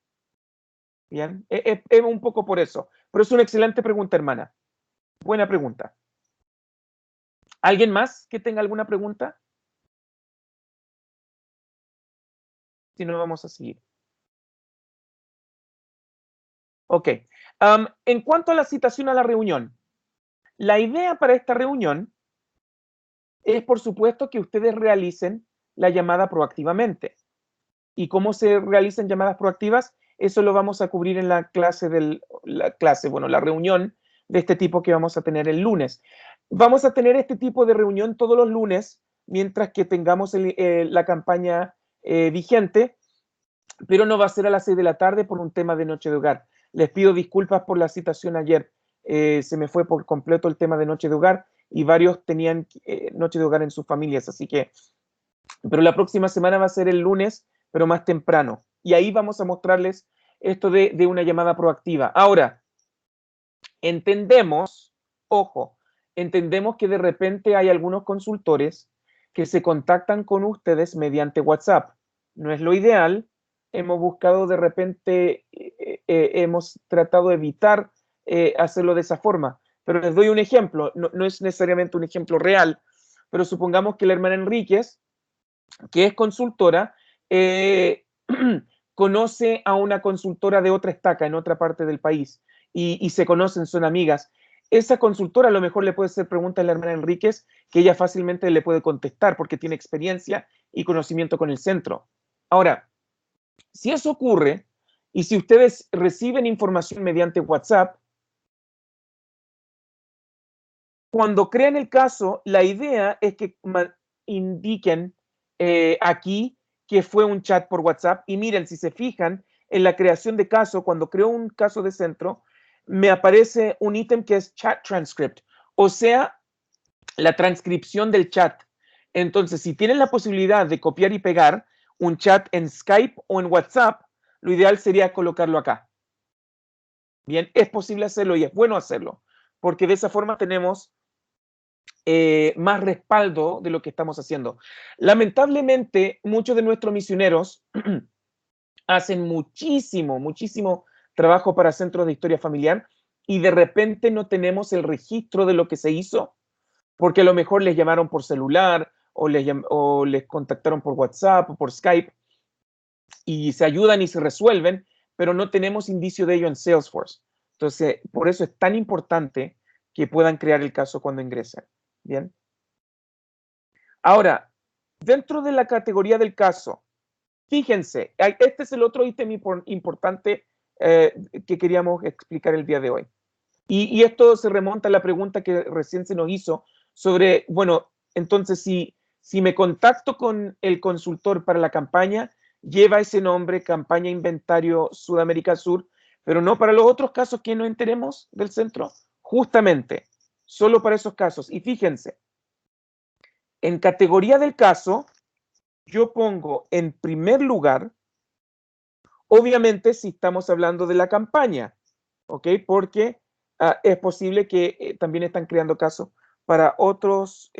Bien, es un poco por eso. Pero es una excelente pregunta, hermana. Buena pregunta. ¿Alguien más que tenga alguna pregunta? Si no, vamos a seguir. Ok. En cuanto a la citación a la reunión, la idea para esta reunión es, por supuesto, que ustedes realicen la llamada proactivamente. ¿Y cómo se realizan llamadas proactivas? Eso lo vamos a cubrir en la la reunión de este tipo que vamos a tener el lunes. Vamos a tener este tipo de reunión todos los lunes, mientras que tengamos la campaña vigente, pero no va a ser a las 6 de la tarde por un tema de Noche de Hogar. Les pido disculpas por la citación ayer. Se me fue por completo el tema de Noche de Hogar y varios tenían Noche de Hogar en sus familias, así que, pero la próxima semana va a ser el lunes, pero más temprano. Y ahí vamos a mostrarles esto de una llamada proactiva. Ahora, entendemos, ojo, entendemos que de repente hay algunos consultores que se contactan con ustedes mediante WhatsApp. No es lo ideal. Hemos buscado de repente hemos tratado de evitar hacerlo de esa forma. Pero les doy un ejemplo, no es necesariamente un ejemplo real, pero supongamos que la hermana Enríquez, que es consultora, conoce a una consultora de otra estaca en otra parte del país y se conocen, son amigas. Esa consultora a lo mejor le puede hacer preguntas a la hermana Enríquez que ella fácilmente le puede contestar porque tiene experiencia y conocimiento con el centro. Ahora, si eso ocurre y si ustedes reciben información mediante WhatsApp, cuando crean el caso, la idea es que indiquen aquí que fue un chat por WhatsApp. Y miren, si se fijan en la creación de caso, cuando creo un caso de centro, me aparece un ítem que es chat transcript, o sea, la transcripción del chat. Entonces, si tienen la posibilidad de copiar y pegar un chat en Skype o en WhatsApp, lo ideal sería colocarlo acá. Bien, es posible hacerlo y es bueno hacerlo, porque de esa forma tenemos más respaldo de lo que estamos haciendo. Lamentablemente, muchos de nuestros misioneros hacen muchísimo trabajo para centros de historia familiar y de repente no tenemos el registro de lo que se hizo, porque a lo mejor les llamaron por celular o les contactaron por WhatsApp o por Skype y se ayudan y se resuelven, pero no tenemos indicio de ello en Salesforce. Entonces, por eso es tan importante que puedan crear el caso cuando ingresen. Bien. Ahora, dentro de la categoría del caso, fíjense, este es el otro ítem importante que queríamos explicar el día de hoy. Y esto se remonta a la pregunta que recién se nos hizo sobre, bueno, entonces si me contacto con el consultor para la campaña, lleva ese nombre, campaña inventario Sudamérica Sur, pero no para los otros casos que no enteremos del centro, justamente, solo para esos casos. Y fíjense, en categoría del caso, yo pongo en primer lugar, obviamente si estamos hablando de la campaña, ¿ok? Porque es posible que también están creando casos para otras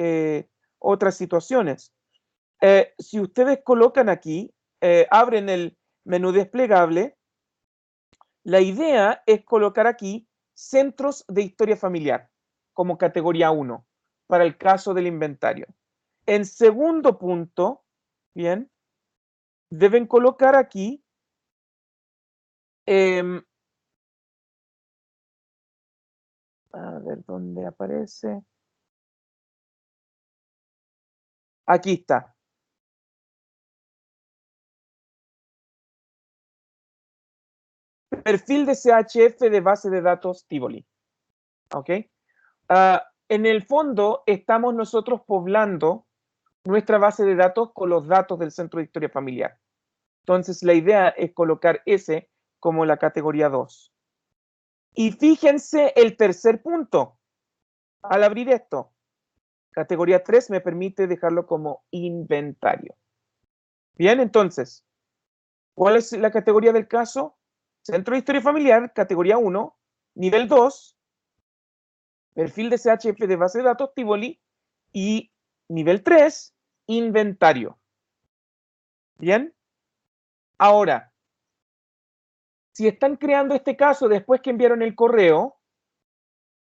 situaciones. Si ustedes colocan aquí, abren el menú desplegable, la idea es colocar aquí centros de historia familiar como categoría 1 para el caso del inventario. En segundo punto, bien, deben colocar aquí a ver dónde aparece. Aquí está. Perfil de CHF de base de datos Tivoli. ¿Ok? En el fondo estamos nosotros poblando nuestra base de datos con los datos del Centro de Historia Familiar. Entonces la idea es colocar ese como la categoría 2. Y fíjense el tercer punto. Al abrir esto, categoría 3 me permite dejarlo como inventario. Bien, entonces, ¿cuál es la categoría del caso? Centro de Historia Familiar, categoría 1, nivel 2, perfil de CHF de base de datos Tivoli y nivel 3, inventario. Bien, ahora, si están creando este caso después que enviaron el correo,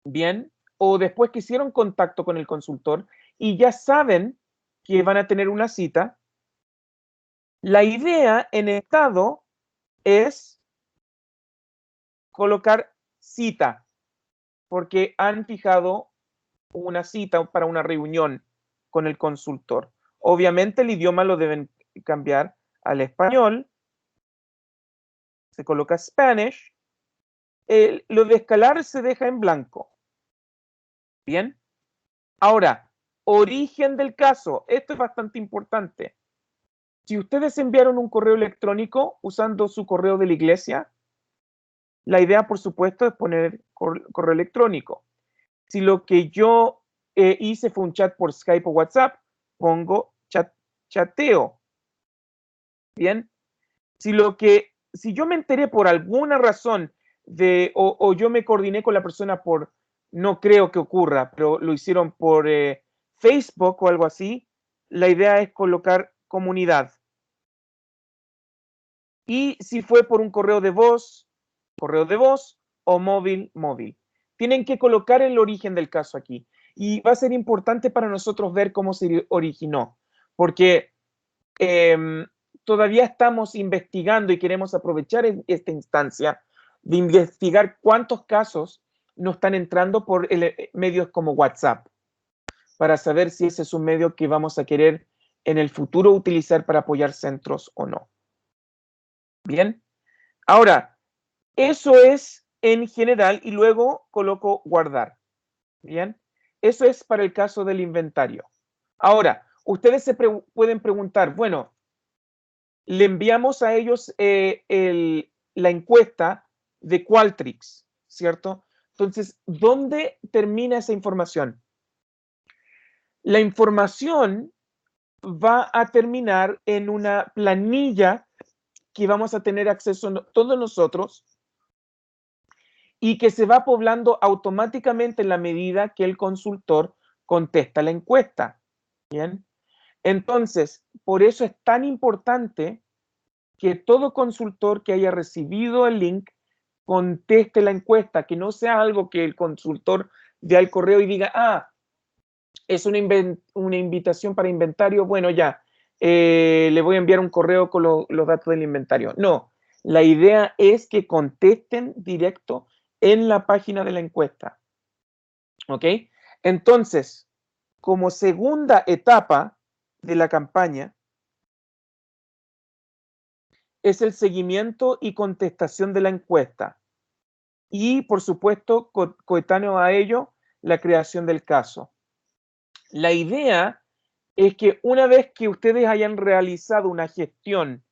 bien, o después que hicieron contacto con el consultor y ya saben que van a tener una cita, la idea en estado es colocar cita, porque han fijado una cita para una reunión con el consultor. Obviamente el idioma lo deben cambiar al español, se coloca Spanish, lo de escalar se deja en blanco. Bien, ahora, origen del caso, esto es bastante importante. Si ustedes enviaron un correo electrónico usando su correo de la iglesia, la idea, por supuesto, es poner correo electrónico. Si lo que yo hice fue un chat por Skype o WhatsApp, pongo chateo. Bien, si yo me enteré por alguna razón o yo me coordiné con la persona por, no creo que ocurra, pero lo hicieron por Facebook o algo así, la idea es colocar comunidad. Y si fue por un correo de voz, correo de voz o móvil, móvil. Tienen que colocar el origen del caso aquí. Y va a ser importante para nosotros ver cómo se originó, porque todavía estamos investigando y queremos aprovechar esta instancia de investigar cuántos casos nos están entrando por medios como WhatsApp, para saber si ese es un medio que vamos a querer en el futuro utilizar para apoyar centros o no. Bien, ahora, eso es en general y luego coloco guardar. Bien, eso es para el caso del inventario. Ahora, ustedes se pueden preguntar, bueno, le enviamos a ellos la encuesta de Qualtrics, ¿cierto? Entonces, ¿dónde termina esa información? La información va a terminar en una planilla que vamos a tener acceso todos nosotros y que se va poblando automáticamente en la medida que el consultor contesta la encuesta. Bien. Entonces, por eso es tan importante que todo consultor que haya recibido el link conteste la encuesta, que no sea algo que el consultor dé al correo y diga, ah, es una invitación para inventario, bueno, ya, le voy a enviar un correo con los datos del inventario. No, la idea es que contesten directo en la página de la encuesta. ¿Ok? Entonces, como segunda etapa de la campaña, es el seguimiento y contestación de la encuesta. Y, por supuesto, coetáneo a ello, la creación del caso. La idea es que una vez que ustedes hayan realizado una gestión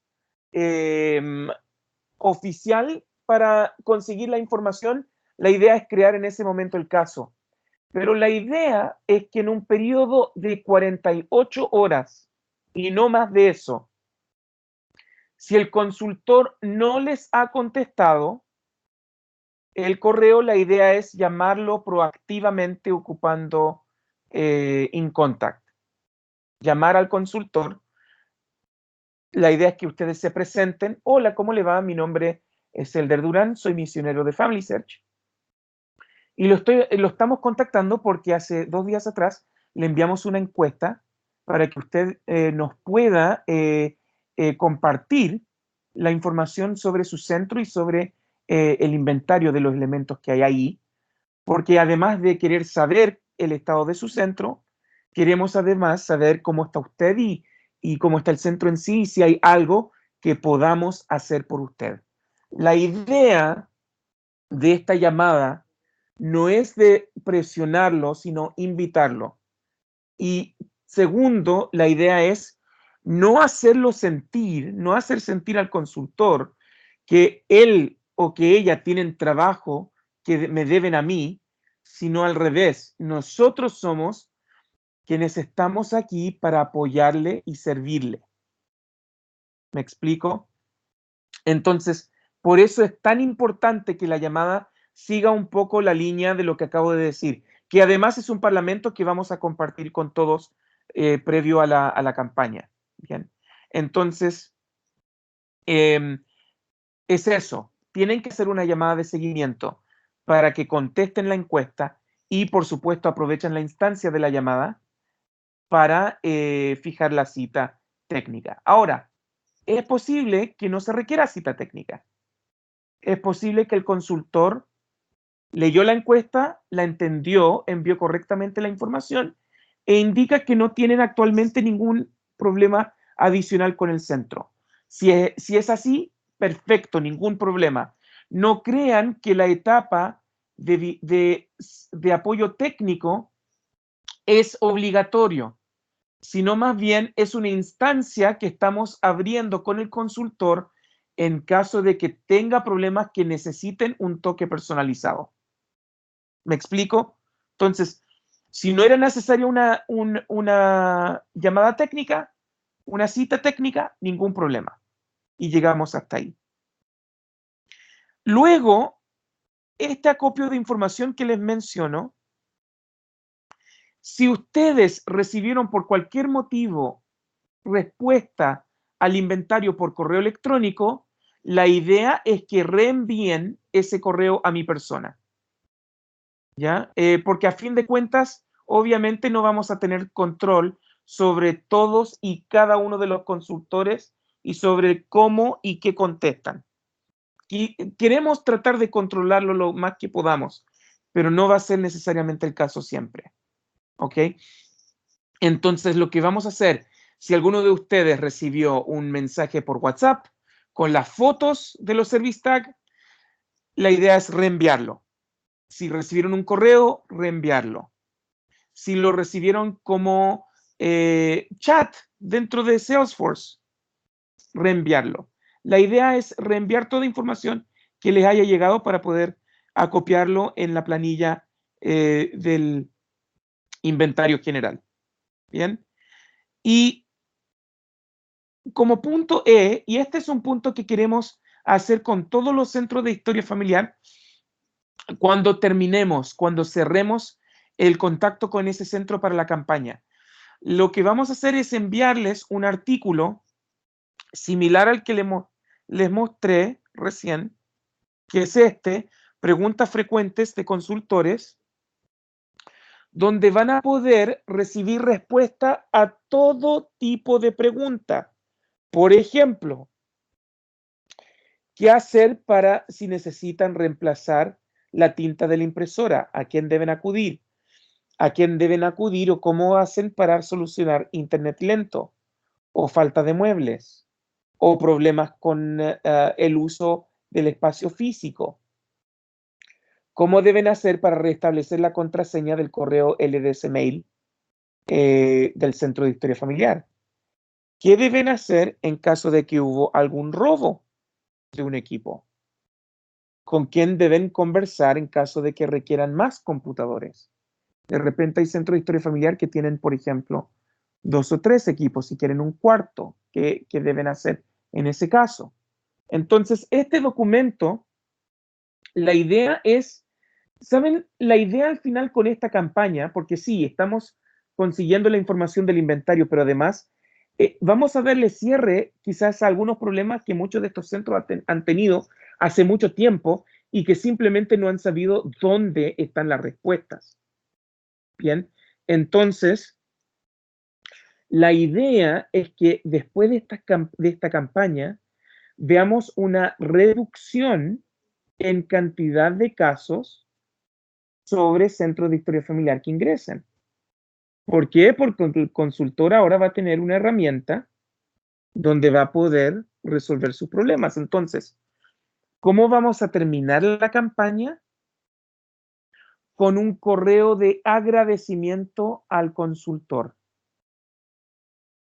oficial para conseguir la información, la idea es crear en ese momento el caso. Pero la idea es que en un periodo de 48 horas y no más de eso, si el consultor no les ha contestado el correo, la idea es llamarlo proactivamente ocupando InContact. Llamar al consultor. La idea es que ustedes se presenten. Hola, ¿cómo le va? Mi nombre es Elder Durán, soy misionero de Family Search. Y lo estamos contactando porque hace 2 días atrás le enviamos una encuesta para que usted nos pueda compartir la información sobre su centro y sobre el inventario de los elementos que hay ahí, porque además de querer saber el estado de su centro, queremos además saber cómo está usted y cómo está el centro en sí y si hay algo que podamos hacer por usted. La idea de esta llamada no es de presionarlo, sino invitarlo. Y segundo, la idea es no hacerlo sentir, no hacer sentir al consultor que él o que ella tienen trabajo que me deben a mí, sino al revés. Nosotros somos quienes estamos aquí para apoyarle y servirle. ¿Me explico? Entonces, por eso es tan importante que la llamada siga un poco la línea de lo que acabo de decir, que además es un parlamento que vamos a compartir con todos previo a la campaña. Bien. Entonces, es eso. Tienen que hacer una llamada de seguimiento para que contesten la encuesta y, por supuesto, aprovechen la instancia de la llamada para fijar la cita técnica. Ahora, es posible que no se requiera cita técnica. Es posible que el consultor leyó la encuesta, la entendió, envió correctamente la información e indica que no tienen actualmente ningún problema adicional con el centro. Si es así, perfecto, ningún problema. No crean que la etapa de apoyo técnico es obligatorio, sino más bien es una instancia que estamos abriendo con el consultor en caso de que tenga problemas que necesiten un toque personalizado. ¿Me explico? Entonces, si no era necesaria una llamada técnica, una cita técnica, ningún problema. Y llegamos hasta ahí. Luego, este acopio de información que les menciono, si ustedes recibieron por cualquier motivo respuesta al inventario por correo electrónico, la idea es que reenvíen ese correo a mi persona, ¿ya? Porque a fin de cuentas, obviamente no vamos a tener control sobre todos y cada uno de los consultores y sobre cómo y qué contestan. Y queremos tratar de controlarlo lo más que podamos, pero no va a ser necesariamente el caso siempre, ¿ok? Entonces, lo que vamos a hacer, si alguno de ustedes recibió un mensaje por WhatsApp con las fotos de los service tag, la idea es reenviarlo. Si recibieron un correo, reenviarlo. Si lo recibieron como chat dentro de Salesforce, reenviarlo. La idea es reenviar toda información que les haya llegado para poder acopiarlo en la planilla del inventario general. Bien. Y como punto E, y este es un punto que queremos hacer con todos los centros de historia familiar, cuando terminemos, cuando cerremos el contacto con ese centro para la campaña, lo que vamos a hacer es enviarles un artículo similar al que les mostré recién, que es este, preguntas frecuentes de consultores, donde van a poder recibir respuesta a todo tipo de pregunta. Por ejemplo, ¿qué hacer para si necesitan reemplazar la tinta de la impresora? ¿A quién deben acudir? ¿A quién deben acudir o cómo hacen para solucionar internet lento o falta de muebles o problemas con el uso del espacio físico? ¿Cómo deben hacer para restablecer la contraseña del correo LDS Mail del Centro de Historia Familiar? ¿Qué deben hacer en caso de que hubo algún robo de un equipo? ¿Con quién deben conversar en caso de que requieran más computadores? De repente hay centros de historia familiar que tienen, por ejemplo, 2 o 3 equipos y quieren un cuarto. ¿Qué deben hacer en ese caso? Entonces, este documento, la idea es, ¿saben? La idea al final con esta campaña, porque sí, estamos consiguiendo la información del inventario, pero además vamos a darle cierre quizás a algunos problemas que muchos de estos centros han tenido hace mucho tiempo y que simplemente no han sabido dónde están las respuestas. Bien, entonces, la idea es que después de esta campaña veamos una reducción en cantidad de casos sobre centros de historia familiar que ingresen. ¿Por qué? Porque el consultor ahora va a tener una herramienta donde va a poder resolver sus problemas. Entonces, ¿cómo vamos a terminar la campaña? Con un correo de agradecimiento al consultor,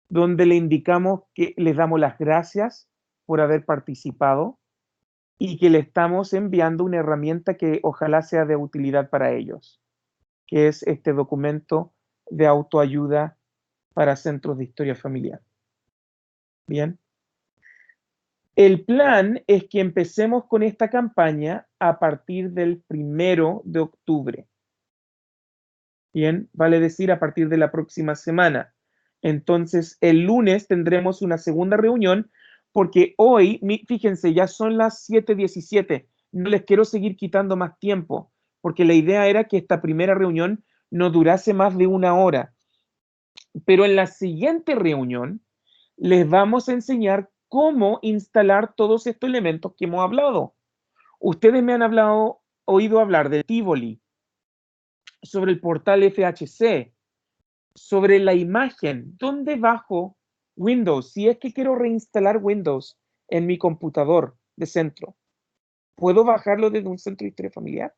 donde le indicamos que les damos las gracias por haber participado y que le estamos enviando una herramienta que ojalá sea de utilidad para ellos, que es este documento de autoayuda para centros de historia familiar. Bien. El plan es que empecemos con esta campaña a partir del 1 de octubre. Bien, vale decir a partir de la próxima semana. Entonces, el lunes tendremos una segunda reunión porque hoy, fíjense, ya son las 7:17. No les quiero seguir quitando más tiempo porque la idea era que esta primera reunión no durase más de 1 hora. Pero en la siguiente reunión les vamos a enseñar cómo instalar todos estos elementos que hemos hablado. Ustedes me han oído hablar de Tivoli, sobre el portal FHC, sobre la imagen, ¿dónde bajo Windows? Si es que quiero reinstalar Windows en mi computador de centro, ¿puedo bajarlo desde un centro de historia familiar?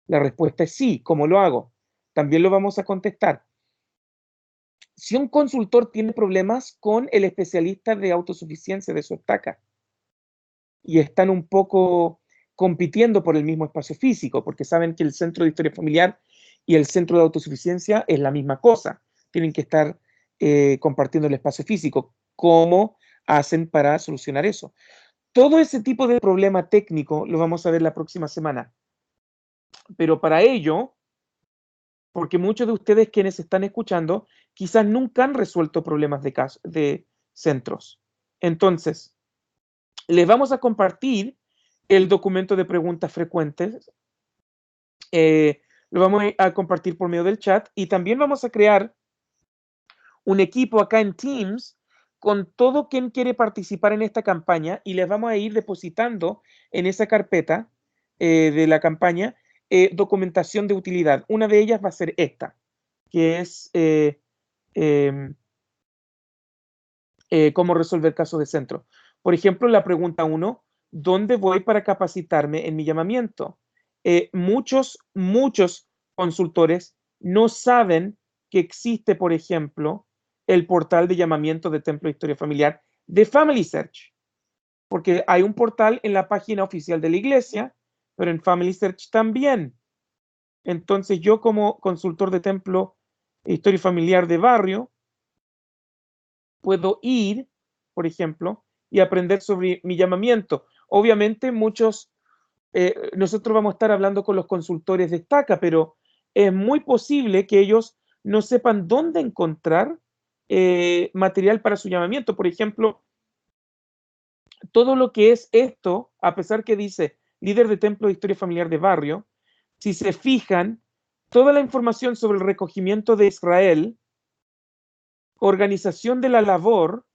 La respuesta es sí. ¿Cómo lo hago? También lo vamos a contestar. Si un consultor tiene problemas con el especialista de autosuficiencia de su estaca y están un poco compitiendo por el mismo espacio físico, porque saben que el centro de historia familiar y el centro de autosuficiencia es la misma cosa, tienen que estar compartiendo el espacio físico. ¿Cómo hacen para solucionar eso? Todo ese tipo de problema técnico lo vamos a ver la próxima semana. Pero para ello, porque muchos de ustedes quienes están escuchando quizás nunca han resuelto problemas de centros. Entonces, Les vamos a compartir el documento de preguntas frecuentes. Lo vamos a compartir por medio del chat y también vamos a crear un equipo acá en Teams con todo quien quiere participar en esta campaña y les vamos a ir depositando en esa carpeta de la campaña documentación de utilidad. Una de ellas va a ser esta, que es cómo resolver casos de centro. Por ejemplo, la pregunta 1, ¿dónde voy para capacitarme en mi llamamiento? Muchos consultores no saben que existe, por ejemplo, el portal de llamamiento de Templo de Historia Familiar de Family Search, porque hay un portal en la página oficial de la iglesia, pero en Family Search también. Entonces yo como consultor de Templo de Historia Familiar de barrio, puedo ir, por ejemplo, y aprender sobre mi llamamiento. Obviamente nosotros vamos a estar hablando con los consultores de Estaca, pero es muy posible que ellos no sepan dónde encontrar material para su llamamiento. Por ejemplo, todo lo que es esto, a pesar que dice líder de templo de historia familiar de barrio, si se fijan, toda la información sobre el recogimiento de Israel, organización de la labor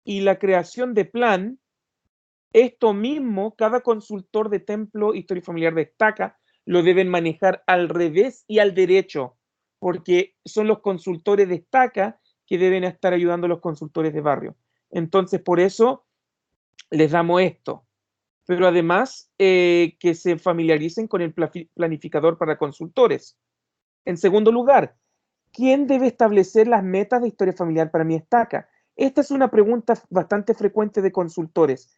y la creación de plan, esto mismo, cada consultor de templo, historia familiar de Estaca, lo deben manejar al revés y al derecho, porque son los consultores de Estaca que deben estar ayudando a los consultores de barrio. Entonces, por eso les damos esto. Pero además, que se familiaricen con el planificador para consultores. En segundo lugar, ¿quién debe establecer las metas de historia familiar para mi Estaca? Esta es una pregunta bastante frecuente de consultores.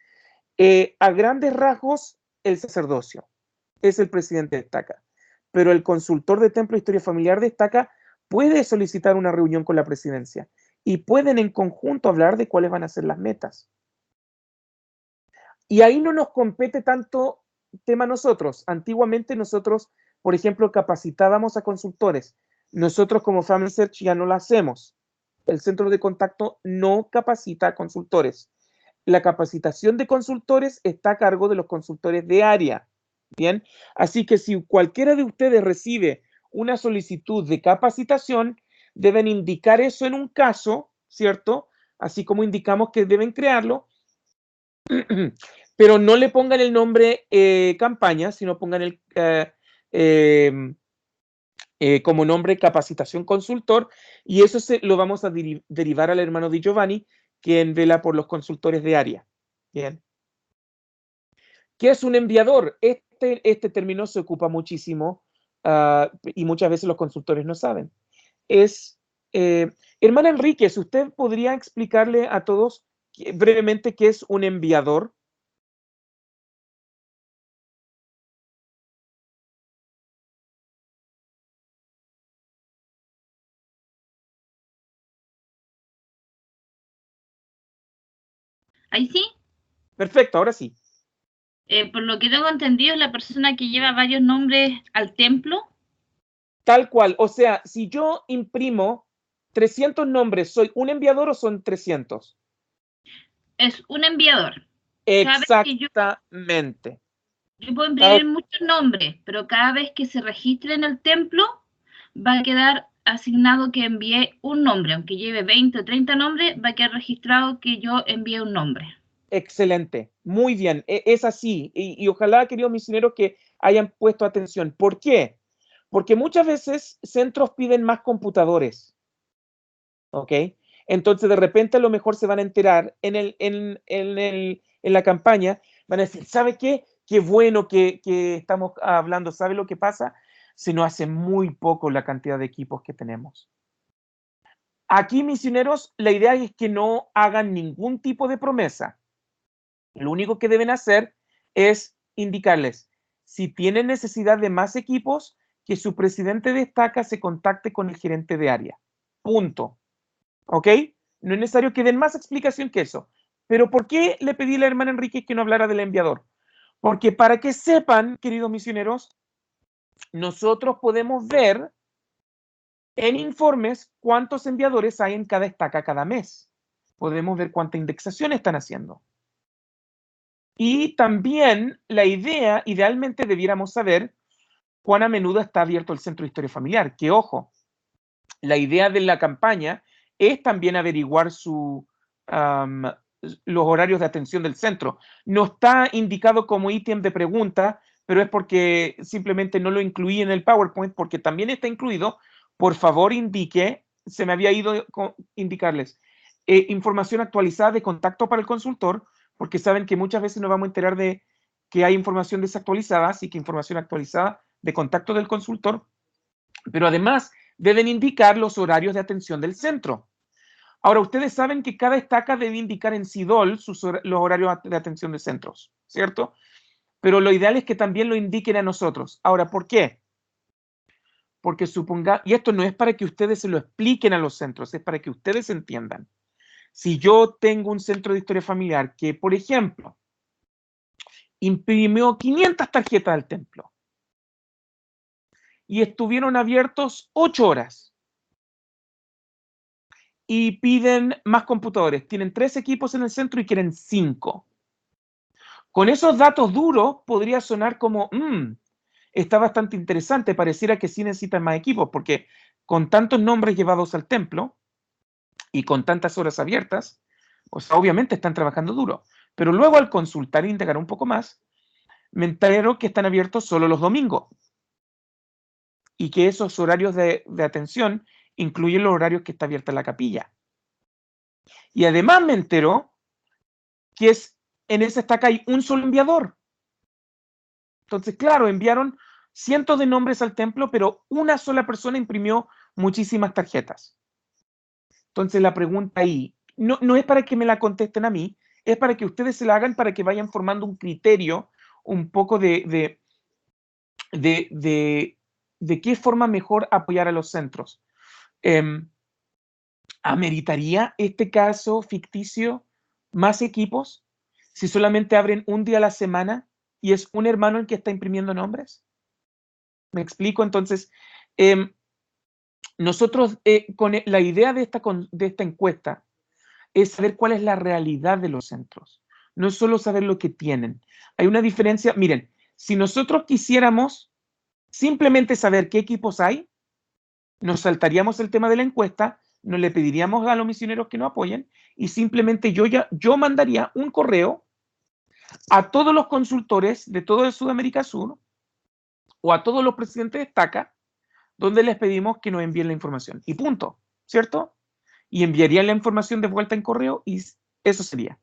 A grandes rasgos, el sacerdocio es el presidente de Estaca, pero el consultor de templo de historia familiar de Estaca puede solicitar una reunión con la presidencia y pueden en conjunto hablar de cuáles van a ser las metas. Y ahí no nos compete tanto tema a nosotros. Antiguamente nosotros, por ejemplo, capacitábamos a consultores. Nosotros como Family Search ya no lo hacemos. El centro de contacto no capacita a consultores. La capacitación de consultores está a cargo de los consultores de área. Bien, así que si cualquiera de ustedes recibe una solicitud de capacitación, deben indicar eso en un caso, ¿cierto? Así como indicamos que deben crearlo, pero no le pongan el nombre campaña, sino pongan como nombre capacitación consultor, y eso lo vamos a derivar al hermano Di Giovanni, quien vela por los consultores de área. Bien. ¿Qué es un enviador? Este término se ocupa muchísimo y muchas veces los consultores no saben. Hermana Enríquez, ¿usted podría explicarle a todos brevemente qué es un enviador? Ahí sí, Perfecto, ahora sí. por lo que tengo entendido, es la persona que lleva varios nombres al templo. Tal cual, o sea, si yo imprimo 300 nombres, ¿soy un enviador o son 300? Es un enviador. Cada vez que Exactamente. yo puedo imprimir muchos nombres, pero cada vez que se registre en el templo, va a quedar asignado que envié un nombre. Aunque lleve 20 o 30 nombres, va a quedar registrado que yo envié un nombre. Excelente, muy bien, es así. Y ojalá, queridos misioneros, que hayan puesto atención. ¿Por qué? Porque muchas veces centros piden más computadores, ¿ok? Entonces, de repente, a lo mejor se van a enterar en la campaña, van a decir, ¿sabe qué? Qué bueno que estamos hablando. ¿Sabe lo que pasa? Se nos hace muy poco la cantidad de equipos que tenemos. Aquí, misioneros, la idea es que no hagan ningún tipo de promesa. Lo único que deben hacer es indicarles, si tienen necesidad de más equipos, que su presidente de Estaca se contacte con el gerente de área. Punto. ¿Ok? No es necesario que den más explicación que eso. Pero ¿por qué le pedí a la hermana Enrique que no hablara del enviador? Porque para que sepan, queridos misioneros, nosotros podemos ver en informes cuántos enviadores hay en cada estaca cada mes. Podemos ver cuánta indexación están haciendo. Y también la idea, idealmente debiéramos saber cuán a menudo está abierto el centro de historia familiar. Que ojo, la idea de la campaña es también averiguar los horarios de atención del centro. No está indicado como ítem de pregunta, pero es porque simplemente no lo incluí en el PowerPoint, porque también está incluido. Por favor, indique, se me había ido indicarles, información actualizada de contacto para el consultor, porque saben que muchas veces nos vamos a enterar de que hay información desactualizada, así que información actualizada de contacto del consultor, pero además deben indicar los horarios de atención del centro. Ahora, ustedes saben que cada estaca debe indicar en CIDOL los horarios de atención de centros, ¿cierto? Pero lo ideal es que también lo indiquen a nosotros. Ahora, ¿por qué? Porque suponga, y esto no es para que ustedes se lo expliquen a los centros, es para que ustedes entiendan. Si yo tengo un centro de historia familiar que, por ejemplo, imprimió 500 tarjetas al templo y estuvieron abiertos 8 horas y piden más computadores, tienen 3 equipos en el centro y quieren 5. Con esos datos duros podría sonar como, está bastante interesante, pareciera que sí necesitan más equipos, porque con tantos nombres llevados al templo y con tantas horas abiertas, o sea, obviamente están trabajando duro. Pero luego al consultar e indagar un poco más, me entero que están abiertos solo los domingos y que esos horarios de atención incluyen los horarios que está abierta la capilla. Y además me entero que en esa estaca hay un solo enviador. Entonces, claro, enviaron cientos de nombres al templo, pero una sola persona imprimió muchísimas tarjetas. Entonces, la pregunta ahí no es para que me la contesten a mí, es para que ustedes se la hagan, para que vayan formando un criterio un poco de qué forma mejor apoyar a los centros. ¿Ameritaría este caso ficticio más equipos si solamente abren un día a la semana y es un hermano el que está imprimiendo nombres? ¿Me explico? Entonces, nosotros con la idea de esta encuesta es saber cuál es la realidad de los centros, no es solo saber lo que tienen. Hay una diferencia, miren, si nosotros quisiéramos simplemente saber qué equipos hay, nos saltaríamos el tema de la encuesta, no le pediríamos a los misioneros que nos apoyen y simplemente yo mandaría un correo a todos los consultores de todo el Sudamérica Sur o a todos los presidentes de estaca, donde les pedimos que nos envíen la información. Y punto, ¿cierto? Y enviarían la información de vuelta en correo y eso sería.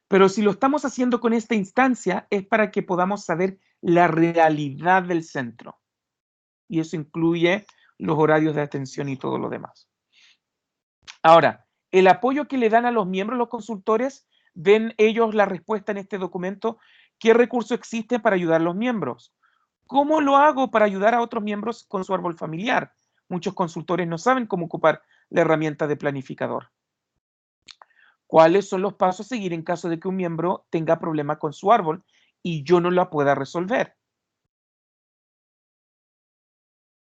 Pero si lo estamos haciendo con esta instancia es para que podamos saber la realidad del centro. Y eso incluye los horarios de atención y todo lo demás. Ahora, el apoyo que le dan a los miembros, los consultores, ven ellos la respuesta en este documento. ¿Qué recursos existen para ayudar a los miembros? ¿Cómo lo hago para ayudar a otros miembros con su árbol familiar? Muchos consultores no saben cómo ocupar la herramienta de planificador. ¿Cuáles son los pasos a seguir en caso de que un miembro tenga problema con su árbol y yo no la pueda resolver?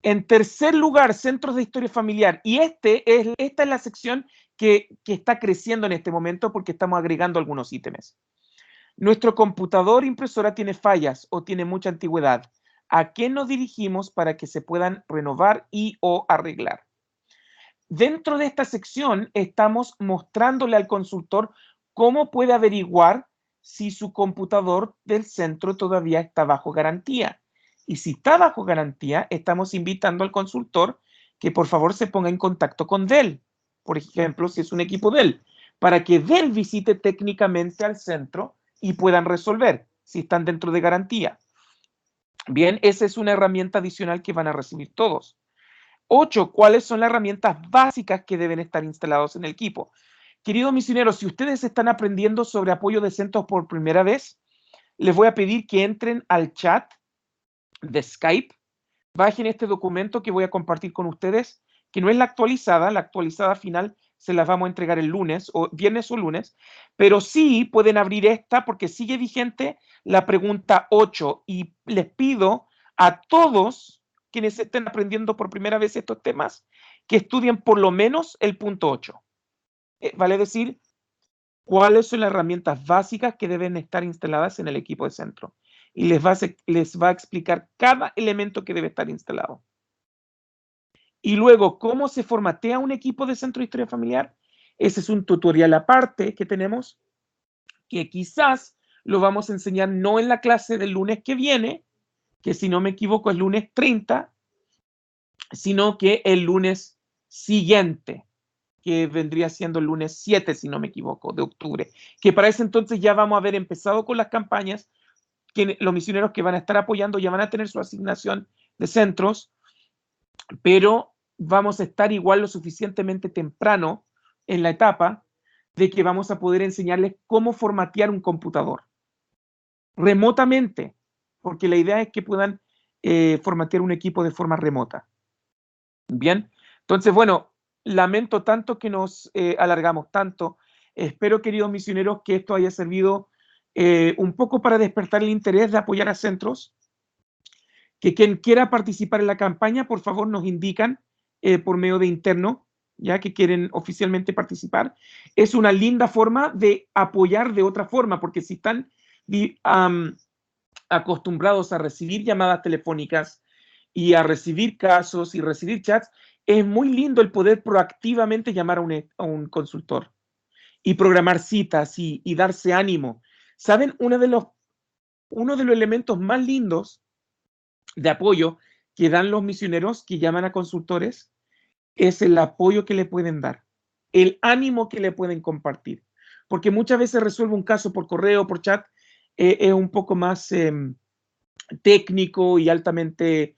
En tercer lugar, centros de historia familiar. Y esta es la sección que está creciendo en este momento porque estamos agregando algunos ítems. Nuestro computador impresora tiene fallas o tiene mucha antigüedad. ¿A qué nos dirigimos para que se puedan renovar y o arreglar? Dentro de esta sección estamos mostrándole al consultor cómo puede averiguar si su computador del centro todavía está bajo garantía. Y si está bajo garantía, estamos invitando al consultor que por favor se ponga en contacto con Dell, por ejemplo, si es un equipo Dell, para que Dell visite técnicamente al centro y puedan resolver si están dentro de garantía. Bien, esa es una herramienta adicional que van a recibir todos. 8. ¿Cuáles son las herramientas básicas que deben estar instalados en el equipo? Queridos misioneros, si ustedes están aprendiendo sobre apoyo de centros por primera vez, les voy a pedir que entren al chat de Skype, bajen este documento que voy a compartir con ustedes, que no es la actualizada final se las vamos a entregar el lunes, o viernes o lunes, pero sí pueden abrir esta porque sigue vigente la pregunta 8 y les pido a todos quienes estén aprendiendo por primera vez estos temas, que estudien por lo menos el punto 8. Vale decir, cuáles son las herramientas básicas que deben estar instaladas en el equipo de centro. Y les va a explicar cada elemento que debe estar instalado. Y luego, ¿cómo se formatea un equipo de centro de historia familiar? Ese es un tutorial aparte que tenemos, que quizás lo vamos a enseñar no en la clase del lunes que viene, que si no me equivoco es lunes 30, sino que el lunes siguiente, que vendría siendo el lunes 7, si no me equivoco, de octubre, que para ese entonces ya vamos a haber empezado con las campañas, que los misioneros que van a estar apoyando ya van a tener su asignación de centros, pero vamos a estar igual lo suficientemente temprano en la etapa de que vamos a poder enseñarles cómo formatear un computador remotamente, porque la idea es que puedan formatear un equipo de forma remota. Bien, entonces, bueno, lamento tanto que nos alargamos tanto. Espero, queridos misioneros, que esto haya servido un poco para despertar el interés de apoyar a centros. Que quien quiera participar en la campaña, por favor, nos indican por medio de interno, ya que quieren oficialmente participar. Es una linda forma de apoyar de otra forma, porque si están acostumbrados a recibir llamadas telefónicas y a recibir casos y recibir chats, es muy lindo el poder proactivamente llamar a un consultor y programar citas y darse ánimo. ¿Saben? Uno de los elementos más lindos de apoyo que dan los misioneros que llaman a consultores es el apoyo que le pueden dar, el ánimo que le pueden compartir, porque muchas veces resuelve un caso por correo, por chat, es un poco más técnico y altamente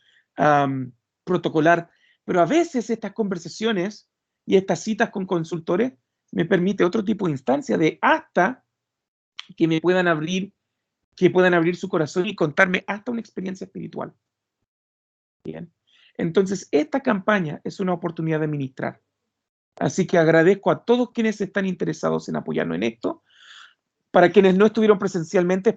protocolar, pero a veces estas conversaciones y estas citas con consultores me permite otro tipo de instancia de hasta que me puedan abrir su corazón y contarme hasta una experiencia espiritual. Bien. Entonces, esta campaña es una oportunidad de ministrar. Así que agradezco a todos quienes están interesados en apoyarnos en esto. Para quienes no estuvieron presencialmente,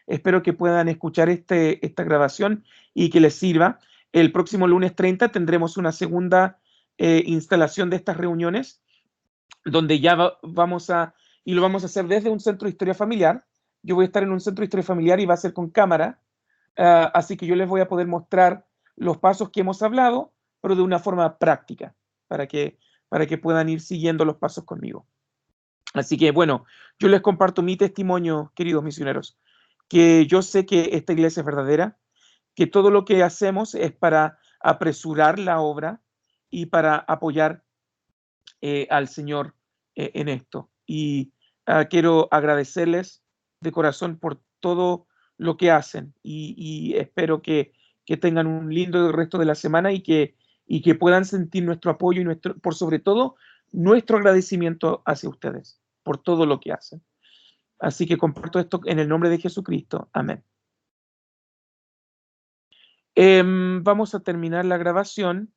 espero que puedan escuchar esta grabación y que les sirva. El próximo lunes 30 tendremos una segunda instalación de estas reuniones, donde ya vamos a hacer desde un centro de historia familiar. Yo voy a estar en un centro de historia familiar y va a ser con cámara, así que yo les voy a poder mostrar los pasos que hemos hablado, pero de una forma práctica, para que puedan ir siguiendo los pasos conmigo. Así que, bueno, yo les comparto mi testimonio, queridos misioneros, que yo sé que esta iglesia es verdadera, que todo lo que hacemos es para apresurar la obra y para apoyar al Señor en esto. Y quiero agradecerles de corazón por todo lo que hacen y espero que tengan un lindo resto de la semana y que puedan sentir nuestro apoyo y por sobre todo nuestro agradecimiento hacia ustedes por todo lo que hacen. Así que comparto esto en el nombre de Jesucristo. Amén. Vamos a terminar la grabación